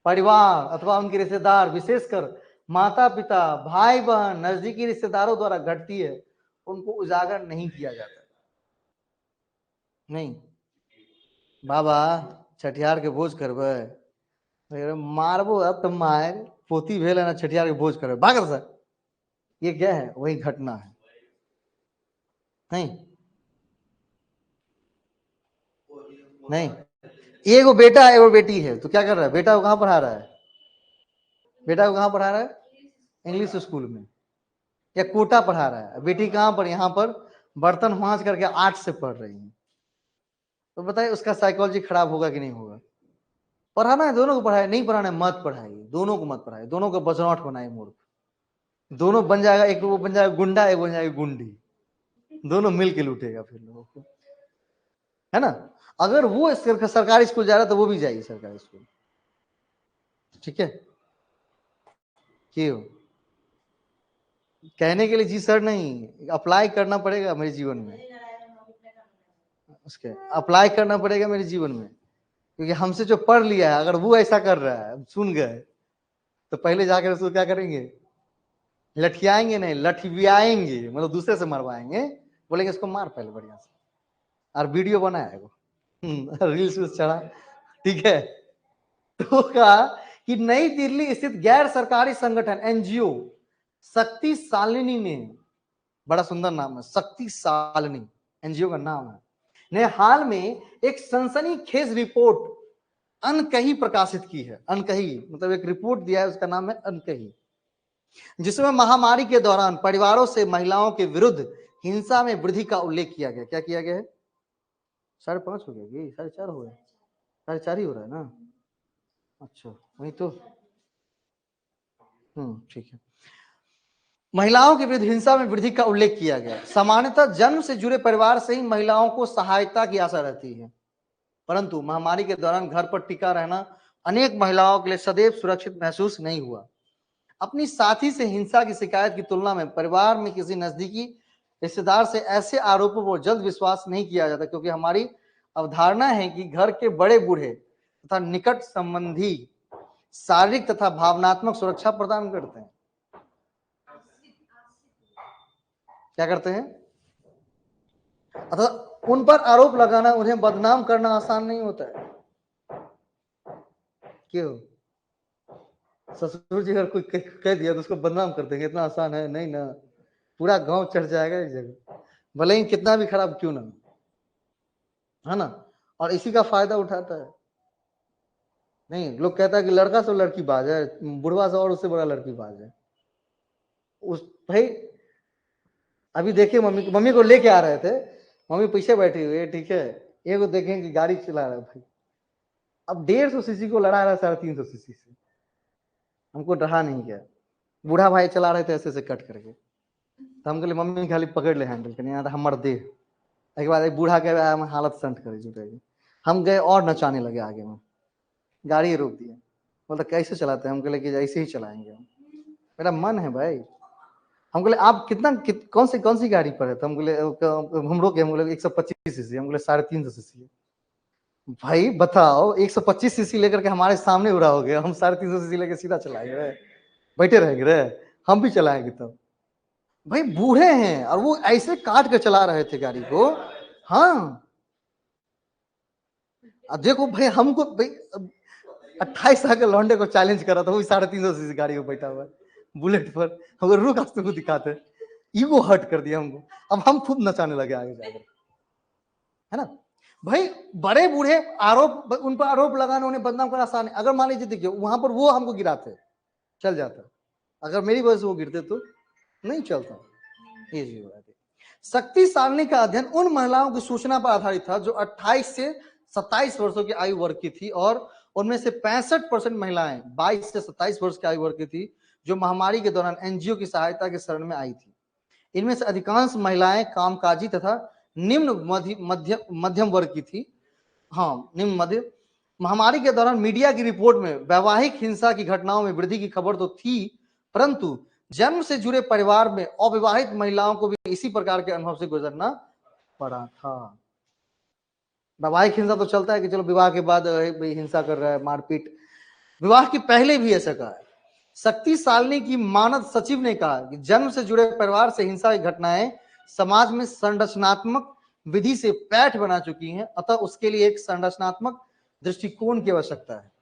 परिवार अथवा उनके रिश्तेदार, विशेषकर माता पिता, भाई बहन, नजदीकी रिश्तेदारों द्वारा घटती है, उनको उजागर नहीं किया जाता, नहीं। बाबा छठियार के भोज करबे, मारबो अब तो मार पोती भेल है ना, छठियार के भोज करबे, भाग सर। ये क्या है? वही घटना है नहीं? नहीं, एगो बेटा एगो बेटी है, तो क्या कर रहा है? बेटा को कहाँ पढ़ा रहा है? बेटा को कहाँ पढ़ा रहा है? इंग्लिश स्कूल में या कोटा पढ़ा रहा है। बेटी कहाँ पर? यहाँ पर बर्तन मांज करके 8 से पढ़ रही है। तो बताइए उसका साइकोलॉजी खराब होगा कि नहीं होगा? पढ़ाना है दोनों को, पढ़ाए नहीं पढ़ाना है मत पढ़ाइए, दोनों को मत पढ़ाइए, दोनों को बजनौट बनाए मूर्ख। दोनों बन जाएगा, एक वो बन जाएगा गुंडा, एक बन जाएगा गुंडी, दोनों मिल के लूटेगा फिर लोगों को, है ना? अगर वो सरकारी स्कूल जा रहा है तो वो भी जाइए सरकारी स्कूल, ठीक है? क्यों? कहने के लिए जी सर नहीं, अप्लाई करना पड़ेगा मेरे जीवन में, उसके अप्लाई करना पड़ेगा मेरे जीवन में, क्योंकि हमसे जो पढ़ लिया है, अगर वो ऐसा कर रहा है, सुन गए, तो पहले जाकर उसको क्या करेंगे? लठियाएंगे नहीं, लठियाएंगे, मतलब दूसरे से मरवाएंगे, बोलेंगे इसको मार पहले बढ़िया से, और वीडियो बनाया रील्स में चढ़ा, ठीक है? तो कहा कि नई दिल्ली स्थित गैर सरकारी संगठन एनजीओ शक्ति सालिनी ने, बड़ा सुंदर नाम है, शक्ति सालिनी एनजीओ का नाम है, ने हाल में एक सनसनीखेज रिपोर्ट अनकही प्रकाशित की है। अनकही मतलब एक रिपोर्ट दिया है, उसका नाम है अनकही, जिसमें महामारी के दौरान परिवारों से महिलाओं के विरुद्ध हिंसा में वृद्धि का उल्लेख किया गया। क्या किया गया है? 5.5 हो गया कि 4.5 हो गया? 4.5 ही हो रहा है ना? अच्छा वही तो, ठीक है। महिलाओं के विरुद्ध हिंसा में वृद्धि का उल्लेख किया गया। सामान्यतः जन्म से जुड़े परिवार से ही महिलाओं को सहायता की आशा रहती है, परंतु महामारी के दौरान घर पर टिका रहना अनेक महिलाओं के लिए सदैव सुरक्षित महसूस नहीं हुआ। अपनी साथी से हिंसा की शिकायत की तुलना में परिवार में किसी नजदीकी रिश्तेदार से ऐसे आरोपों पर जल्द विश्वास नहीं किया जाता, क्योंकि हमारी अवधारणा है कि घर के बड़े बूढ़े तथा निकट संबंधी शारीरिक तथा भावनात्मक सुरक्षा प्रदान करते हैं। क्या करते हैं? अतः उन पर आरोप लगाना, उन्हें बदनाम करना आसान नहीं होता है। क्यों? ससुर जी अगर कोई कह दिया तो उसको बदनाम कर देंगे, इतना आसान है? नहीं ना, पूरा गांव चढ़ जाएगा इस जगह, भले ही कितना भी खराब क्यों ना, है ना? और इसी का फायदा उठाता है। नहीं, लोग कहता है कि लड़का से लड़की बाज है, बुढ़वा से और उससे बड़ा लड़की बाज है। उस भाई अभी देखिए, मम्मी को लेके आ रहे थे, मम्मी पीछे बैठी हुई है, ठीक है, ये को देखें कि गाड़ी चला रहा है भाई, अब 150 सीसी को लड़ा रहा है 350 सीसी से, हमको डरा नहीं गया। बूढ़ा भाई चला रहे थे ऐसे से कट करके, तो हम कहले मम्मी खाली पकड़ ले हैंडल करने, यहाँ हमर दे। एक बाद एक बूढ़ा के हालत संट करे जुटेगी, हम गए और नचाने लगे आगे में, गाड़ी रोक दिया, बोलते कैसे चलाते हैं? हम कहले कि ऐसे ही चलाएंगे हम, मेरा मन है भाई। हम बोले आप कौन सी गाड़ी पर है? तो हम बोले हम रोके, हम बोले 125 सीसी, हम बोले 350 सीसी। भाई बताओ, 125 सीसी लेकर के हमारे सामने उड़ा हो गया, हम 350 सीसी लेकर सीधा चलाएंगे? बैठे रहेंगे रे, हम भी चलाएंगे तब। भाई बूढ़े हैं और वो ऐसे काट कर चला रहे थे गाड़ी को। हाँ, अब देखो भाई, हमको भाई 28 साल के लौंडे को चैलेंज करा था, वो 350 सीसी गाड़ी में बैठा हुआ है बुलेट पर, अगर रुक आज तुमको दिखाते, ईगो हर्ट कर दिया हमको, अब हम खुद नचाने लगे आगे जाकर, है ना? भाई बड़े बूढ़े आरोप, उन पर आरोप लगाना, उन्हें बदनाम करना आसान है। अगर मान लीजिए देखिए वहां पर वो हमको गिराते, चल जाता, अगर मेरी वजह से वो गिरते तो नहीं चलता। ये जी बात है। शक्ति सारणी का अध्ययन उन महिलाओं की सूचना पर आधारित था जो 28 से 27 वर्षों की आयु वर्ग की थी, और उनमें से 65% महिलाएं 22 से 27 वर्ष की आयु वर्ग की थी, जो महामारी के दौरान एनजीओ की सहायता के शरण में आई थी। इनमें से अधिकांश महिलाएं कामकाजी तथा निम्न मध्यम वर्ग की थी। हाँ, निम्न मध्य। महामारी के दौरान मीडिया की रिपोर्ट में वैवाहिक हिंसा की घटनाओं में वृद्धि की खबर तो थी, परंतु जन्म से जुड़े परिवार में अविवाहित महिलाओं को भी इसी प्रकार के अनुभव से गुजरना पड़ा था। वैवाहिक हिंसा तो चलता है कि चलो विवाह के बाद हिंसा कर रहा है, मारपीट, विवाह के पहले भी ऐसा कहा है। शक्ति सालनी की मानद सचिव ने कहा कि जन्म से जुड़े परिवार से हिंसा की घटनाएं समाज में संरचनात्मक विधि से पैठ बना चुकी हैं, अतः उसके लिए एक संरचनात्मक दृष्टिकोण की आवश्यकता है।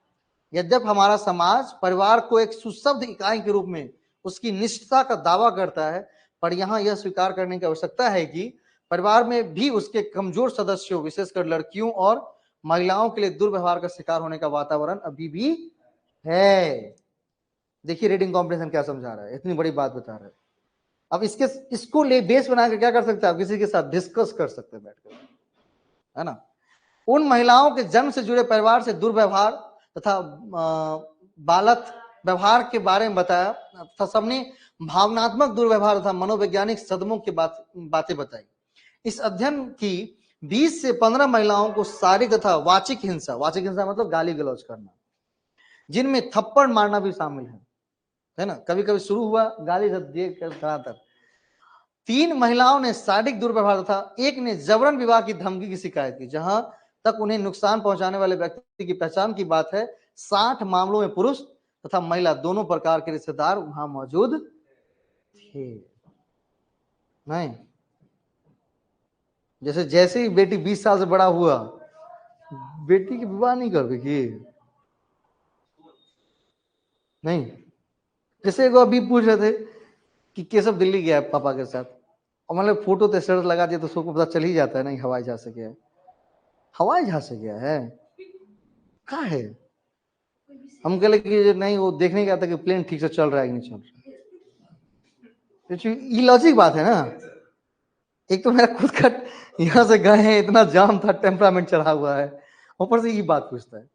यद्यपि हमारा समाज परिवार को एक सुशब्द इकाई के रूप में उसकी निष्ठता का दावा करता है, पर यहाँ यह स्वीकार करने की आवश्यकता है कि परिवार में भी उसके कमजोर सदस्यों, विशेषकर लड़कियों और महिलाओं के लिए दुर्व्यवहार का शिकार होने का वातावरण अभी भी है। देखिए रीडिंग कॉम्प्रिहेंशन क्या समझा रहा है, इतनी बड़ी बात बता रहा है। अब इसको ले बेस बना के क्या कर सकते हैं आप, किसी के साथ डिस्कस कर सकते हैं बैठकर, है ना। उन महिलाओं के जन्म से जुड़े परिवार से दुर्व्यवहार तथा बालक व्यवहार के बारे में बताया तथा सबने भावनात्मक दुर्व्यवहार तथा मनोवैज्ञानिक सदमों की बातें बताई। इस अध्ययन की 20 से 15 महिलाओं को शारीरिक तथा वाचिक हिंसा मतलब गाली गलौज करना, जिनमें थप्पड़ मारना भी शामिल है ना। कभी कभी शुरू हुआ गाली तक। 3 महिलाओं ने शारीरिक दुर्व्यवहार तथा एक ने जबरन विवाह की धमकी की शिकायत की। जहां तक उन्हें नुकसान पहुंचाने वाले व्यक्ति की पहचान की बात है, 60 मामलों में पुरुष तथा महिला दोनों प्रकार के रिश्तेदार वहां मौजूद थे। नहीं, जैसे ही बेटी 20 साल से बड़ा हुआ, बेटी की विवाह नहीं कर देगी। नहीं, जैसे वो अभी पूछ रहे थे कि केशव दिल्ली गया है पापा के साथ, और मतलब फोटो तो स्टेटस लगा दिया तो सबको पता चल ही जाता है ना, हवाई जहाज से गया है। हवाई जहाज से गया है, कहाँ है? हम कह कि नहीं, वो देखने गया था कि प्लेन ठीक से चल रहा है कि नहीं चल रहा। ये लॉजिक बात है ना। एक तो मेरा खुद का यहाँ से गए हैं, इतना जाम था, टेम्परामेंट चढ़ा हुआ है, ऊपर से ये बात पूछता है।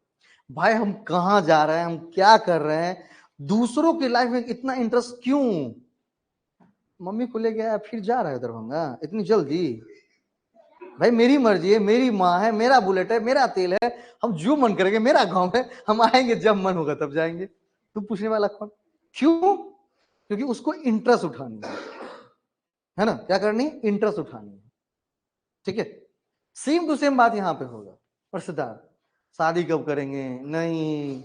भाई हम कहाँ जा रहे हैं, हम क्या कर रहे हैं, दूसरों की लाइफ में इतना इंटरेस्ट क्यों? मम्मी को ले गया फिर जा रहा है दरभंगा इतनी जल्दी? भाई मेरी मर्जी है, मेरी माँ है, मेरा बुलेट है, मेरा तेल है, हम जो मन करेंगे, मेरा गांव है, हम आएंगे जब मन होगा तब जाएंगे। तुम पूछने वाला कौन? क्यों? क्योंकि उसको इंटरेस्ट उठानी है ना। क्या करनी? इंटरेस्ट उठानी है। ठीक है, सेम टू सेम बात यहां पे होगा। रिश्तेदार शादी कब करेंगे? नहीं,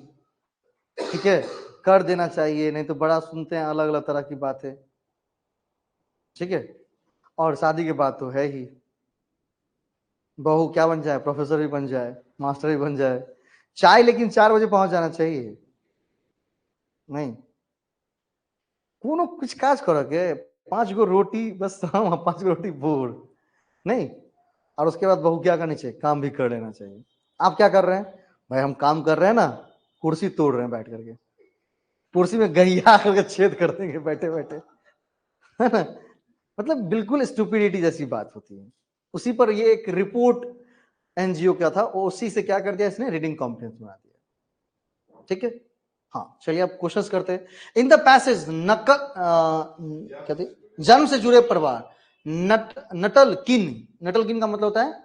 ठीक है, कर देना चाहिए, नहीं तो बड़ा सुनते हैं अलग अलग तरह की बातें। ठीक है, और शादी के बाद तो है ही, बहू क्या बन जाए, प्रोफेसर भी बन जाए, मास्टर भी बन जाए, चाय लेकिन 4 बजे पहुंच जाना चाहिए। नहीं, कोनो कुछ काज करो के 5 गो रोटी बस, 5 गो रोटी बोर नहीं, और उसके बाद बहू क्या करनी चाहिए? काम भी कर लेना चाहिए। आप क्या कर रहे हैं? भाई हम काम कर रहे हैं ना, कुर्सी तोड़ रहे हैं बैठ करके, कुर्सी में गहिया करके छेद कर देंगे बैठे बैठे, है ना। मतलब बिल्कुल स्टूपिडिटी जैसी बात होती है। उसी पर ये एक रिपोर्ट एनजीओ क्या था, उसी से क्या कर दिया इसने, रीडिंग कॉम्प्रिहेंशन बना दिया। ठीक है, हाँ चलिए अब क्वेश्चंस करते हैं। इन द पैसेज क्या थे, जन्म से जुड़े परिवार, नटल किन का मतलब होता है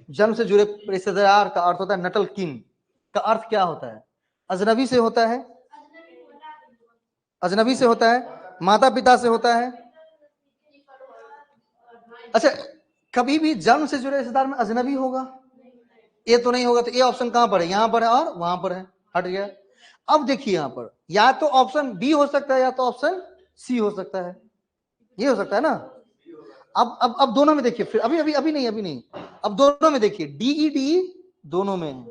जन्म से जुड़े रिश्तेदार, का अर्थ होता है नटल किन का अर्थ क्या होता है? अजनबी से होता है, अजनबी से होता है, माता पिता से होता है। अच्छा, कभी भी जन्म से जुड़े रिश्तेदार में अजनबी होगा? ये तो नहीं होगा, तो ये ऑप्शन कहां पर है? यहां पर है और वहां पर है, हट गया। अब देखिए यहां पर या तो ऑप्शन बी हो सकता है या तो ऑप्शन सी हो सकता है, ये हो सकता है ना। अब दोनों में देखिए, फिर अभी नहीं, अब दोनों में देखिए, डी दोनों में है,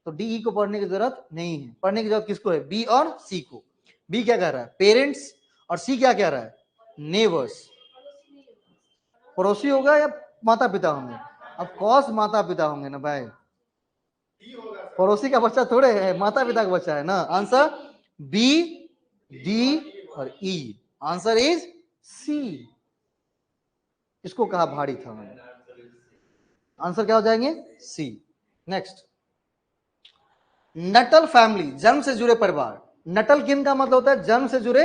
तो डी को पढ़ने की जरूरत नहीं है। पढ़ने की जरूरत किसको है? बी और सी को। बी क्या कह रहा है? पेरेंट्स, और सी क्या कह रहा है? नेबर्स। पड़ोसी होगा या माता पिता होंगे? अब कौस माता पिता होंगे ना भाई, पड़ोसी का बच्चा थोड़े है, माता पिता का बच्चा है ना। आंसर बी, डी और ई, आंसर इज सी। इसको कहा भारी था मैंने, आंसर क्या हो जाएंगे? सी। नेक्स्ट, नटल फैमिली, जन्म से जुड़े परिवार। नटल किन का मतलब होता है? जन्म से जुड़े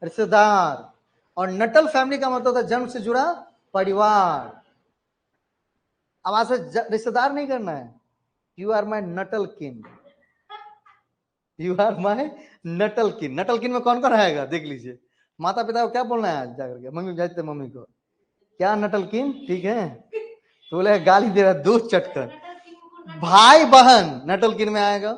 रिश्तेदार, और नटल फैमिली का मतलब होता है जन्म से जुड़ा परिवार। अब आज से रिश्तेदार नहीं करना है, यू आर माई नटल किन, यू आर माई नटल किन। नटल किन में कौन कौन रहेगा देख लीजिए। माता पिता को क्या बोलना है आज जाकर के? मम्मी जाते मम्मी को, क्या नटल किन, ठीक है, तो बोले गाली दे रहा, दूध चटकर। भाई बहन नटल किन में आएगा।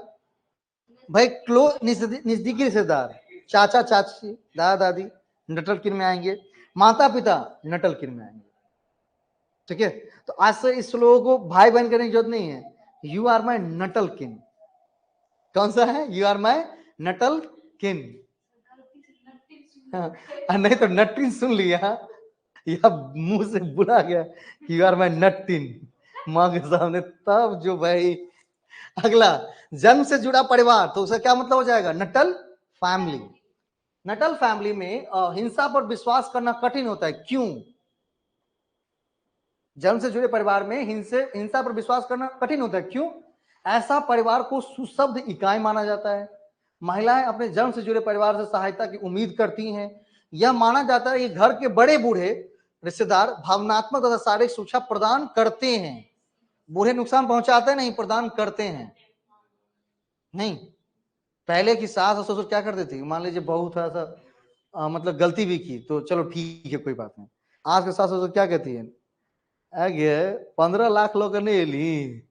भाई क्लोज नजदीकी रिश्तेदार, चाचा चाची, दादा दादी, नटल किन में आएंगे। माता पिता नटल किन में आएंगे। ठीक है, तो आज से इस लोगों को भाई बहन करने की जरूरत नहीं है। यू आर माई नटल किन। कौन सा है? यू आर माई नटल किन। नहीं तो नटिन सुन लिया या मुंह से बुला गया कि यू आर माई नटिन माँ के सामने, तब जो भाई। अगला, जन्म से जुड़ा परिवार, तो उसका क्या मतलब हो जाएगा? Nuttall family. नटल फैमिली में हिंसा पर विश्वास करना कठिन होता है। क्यों? जन्म से जुड़े परिवार में हिंसा पर विश्वास करना कठिन होता है। क्यों? ऐसा परिवार को सुशब्द इकाई माना जाता है। महिलाएं अपने जन्म से जुड़े परिवार से सहायता की उम्मीद करती हैं। यह माना जाता है कि घर के बड़े बूढ़े रिश्तेदार भावनात्मक तथा शारीरिक सुरक्षा प्रदान करते हैं। बूढ़े नुकसान पहुंचाते नहीं, प्रदान करते हैं। नहीं, पहले की सास और ससुर क्या करते थे? मान लीजिए बहू थोड़ा सा मतलब गलती भी की तो चलो ठीक है, कोई बात नहीं। आज के सास ससुर क्या कहती है? आगे 15 लाख लोग नहीं ली,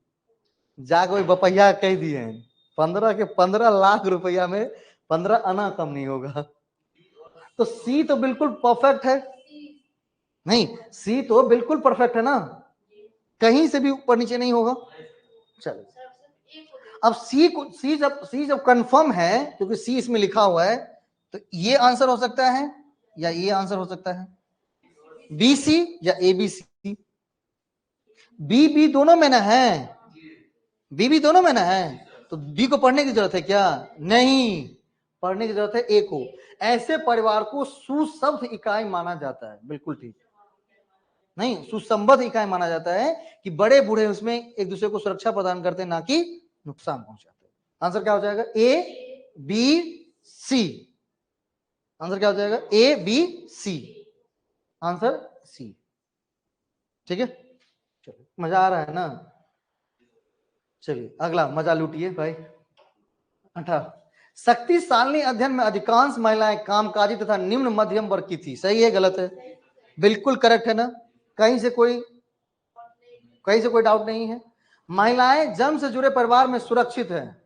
जाके वही बपैया कह दिए 15 के 15 लाख रुपया में 15 आना कम नहीं होगा। तो सी तो बिल्कुल परफेक्ट है। नहीं, सी तो बिल्कुल परफेक्ट है ना, कहीं से भी ऊपर नीचे नहीं होगा। चलो, अब सी जब कंफर्म है, क्योंकि सी इसमें लिखा हुआ है, तो ये आंसर हो सकता है या ये आंसर हो सकता है, बी सी या A B C. B B दोनों में ना है, बी भी दोनों में ना है, तो बी को पढ़ने की जरूरत है क्या? नहीं, पढ़ने की जरूरत है ए को। ऐसे परिवार को सुशब्द इकाई माना जाता है। बिल्कुल ठीक, नहीं, सुसंबद्ध इकाई माना जाता है कि बड़े बूढ़े उसमें एक दूसरे को सुरक्षा प्रदान करते हैं, ना कि नुकसान पहुंचाते हैं। आंसर क्या हो जाएगा? A B C. आंसर क्या हो जाएगा? A B C. Answer C. ठीक है, चलो, मजा आ रहा है ना? चलिए अगला, मजा लूटिए भाई। 18, शक्तिशाली अध्ययन में अधिकांश महिलाएं कामकाजी तथा निम्न मध्यम वर्ग की थी। सही है गलत है? बिल्कुल करेक्ट है ना, कहीं से कोई डाउट नहीं है। महिलाएं जन्म से जुड़े परिवार में सुरक्षित है?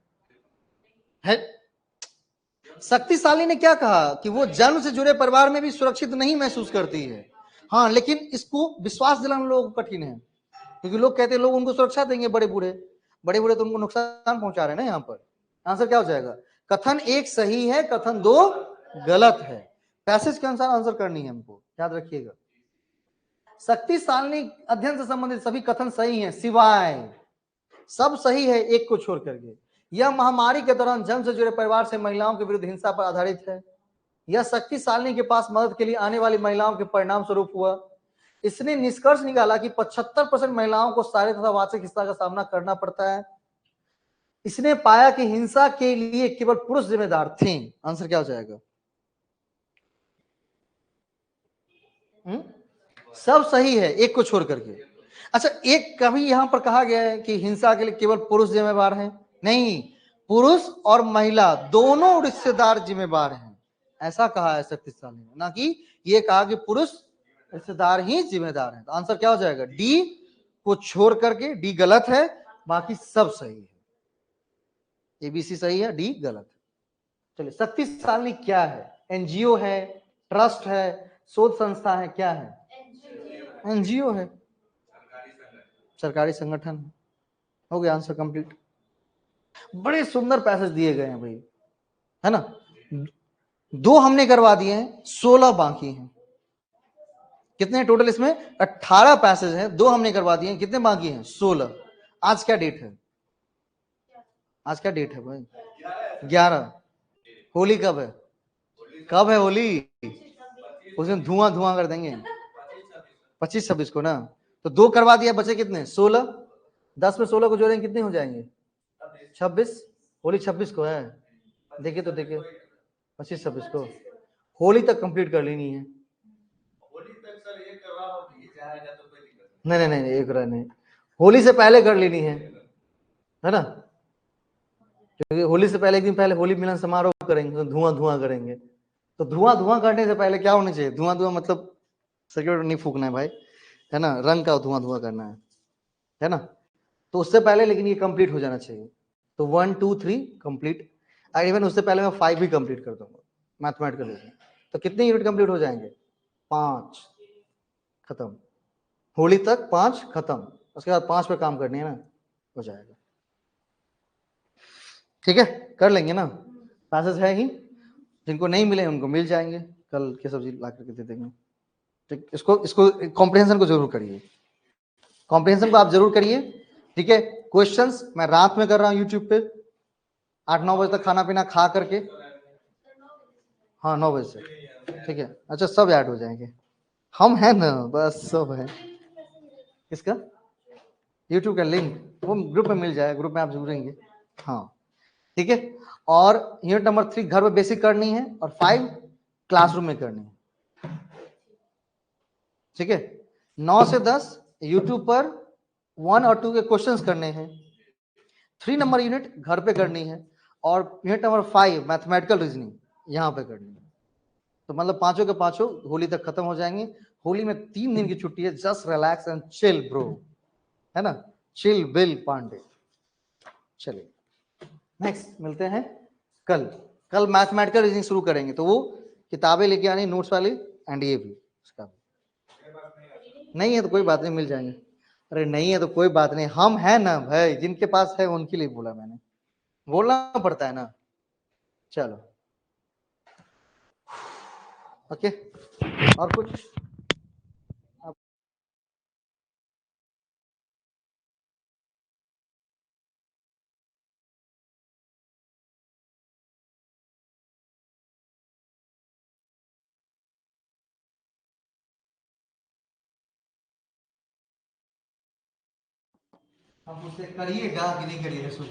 शक्तिशाली ने क्या कहा कि वो जन्म से जुड़े परिवार में भी सुरक्षित नहीं महसूस करती है। हाँ, लेकिन इसको विश्वास दिलाना लोगों को कठिन है, क्योंकि लोग कहते हैं लोग उनको सुरक्षा देंगे, बड़े बूढ़े तो उनको नुकसान पहुंचा रहे हैं ना यहाँ पर। आंसर क्या हो जाएगा? कथन एक सही है, कथन दो गलत है। पैसेज के अनुसार आंसर करनी है हमको, याद रखिएगा। शक्तिशाली अध्ययन से संबंधित सभी कथन सही हैं, सिवाय, सब सही है एक को छोड़ करके। यह महामारी के दौरान जन्म से जुड़े परिवार से महिलाओं के विरुद्ध हिंसा पर आधारित है। यह शक्तिशाली के पास मदद के लिए आने वाली महिलाओं के परिणाम स्वरूप हुआ। इसने निष्कर्ष निकाला कि 75% महिलाओं को शारीरिक तथा वाचिक हिंसा का सामना करना पड़ता है। इसने पाया कि हिंसा के लिए केवल पुरुष जिम्मेदार थे। आंसर क्या हो जाएगा? सब सही है एक को छोड़ करके। अच्छा, एक कभी यहां पर कहा गया है कि हिंसा के लिए केवल पुरुष जिम्मेदार हैं? नहीं, पुरुष और महिला दोनों रिश्तेदार जिम्मेदार हैं, ऐसा कहा है शक्तिशाली ने, ना कि ये कहा कि पुरुष रिश्तेदार ही जिम्मेदार हैं। तो आंसर क्या हो जाएगा? डी को छोड़ करके, डी गलत है, बाकी सब सही है। एबीसी सही है, डी गलत है। चलिए, शक्तिशाली क्या है? एनजीओ है, ट्रस्ट है, शोध संस्था है, क्या है? एनजीओ है, सरकारी संगठन है। हो गया आंसर कंप्लीट। बड़े सुंदर पैसेज दिए गए हैं भाई, है ना? 2 हमने करवा दिए हैं, 16 बाकी हैं। कितने टोटल इसमें? 18 पैसेज हैं, 2 हमने करवा दिए हैं, कितने बाकी हैं? 16। आज क्या डेट है? आज क्या डेट है भाई? 11। होली कब है? कब है होली? उस दिन धुआं धुआं कर देंगे, 25-26 को ना। तो 2 करवा दिया, बचे कितने? 16। 10 में 16 को जोड़ेंगे कितने हो जाएंगे? 26। होली 26 को है, देखिए तो देखिए, 25-26 को होली तक कंप्लीट कर लेनी है। नहीं नहीं नहीं, एक रहा नहीं, होली से पहले कर लेनी है ना? क्योंकि होली से पहले, एक दिन पहले होली मिलन समारोह करेंगे, तो धुआं धुआं करेंगे। तो धुआं धुआं करने से पहले क्या होना चाहिए? धुआं धुआं मतलब सिगरेट नहीं फूकना है भाई, है ना? रंग का धुआं धुआं करना है ना? तो उससे पहले लेकिन ये कंप्लीट हो जाना चाहिए। तो 1 2 3 कंप्लीट, इवन उससे पहले मैं 5 भी कंप्लीट कर दूंगा मैथमेटिकल। तो कितने यूनिट कंप्लीट हो जाएंगे? 5, खत्म। होली तक 5 खत्म, उसके बाद 5 पे काम करनी है ना, हो जाएगा। ठीक है, कर लेंगे ना, पैसेज है ही, जिनको नहीं मिले उनको मिल जाएंगे, कल की सब्जी ला करके दे देंगे। ठीक, इसको कॉम्प्रिहेंशन को जरूर करिए, कॉम्प्रिहेंशन को आप जरूर करिए। ठीक है, क्वेश्चंस मैं रात में कर रहा हूँ यूट्यूब पे 8-9 बजे तक खाना पीना खा करके। हाँ 9 बजे से, ठीक है। अच्छा सब ऐड हो जाएंगे, हम हैं ना, बस सब है। किसका यूट्यूब का लिंक वो ग्रुप में मिल जाएगा, ग्रुप में आप जुड़ेंगे। हाँ ठीक है, और यूनिट नंबर 3 घर में बेसिक करनी है और 5 क्लासरूम में करनी है। ठीक है, 9 से 10 यूट्यूब पर 1 और 2 के क्वेश्चंस करने हैं, 3 नंबर यूनिट घर पे करनी है, और यूनिट नंबर 5 मैथमेटिकल रीजनिंग यहाँ पे करनी है। तो मतलब पांचों के पांचों होली तक खत्म हो जाएंगे। होली में 3 दिन की छुट्टी है, just relax and chill bro, है ना, चिल बिल पांडे। चलिए नेक्स्ट मिलते हैं कल। कल मैथमेटिकल रीजनिंग शुरू करेंगे, तो वो किताबें लेके आनी नोट्स वाली, एंड ये भी उसका नहीं है तो कोई बात नहीं, मिल जाएंगे। अरे नहीं है तो कोई बात नहीं, हम हैं ना भाई, जिनके पास है उनके लिए बोला मैंने, बोलना पड़ता है ना। चलो ओके, और कुछ आप मुझसे करिएगा कि नहीं करिएगा, शुरू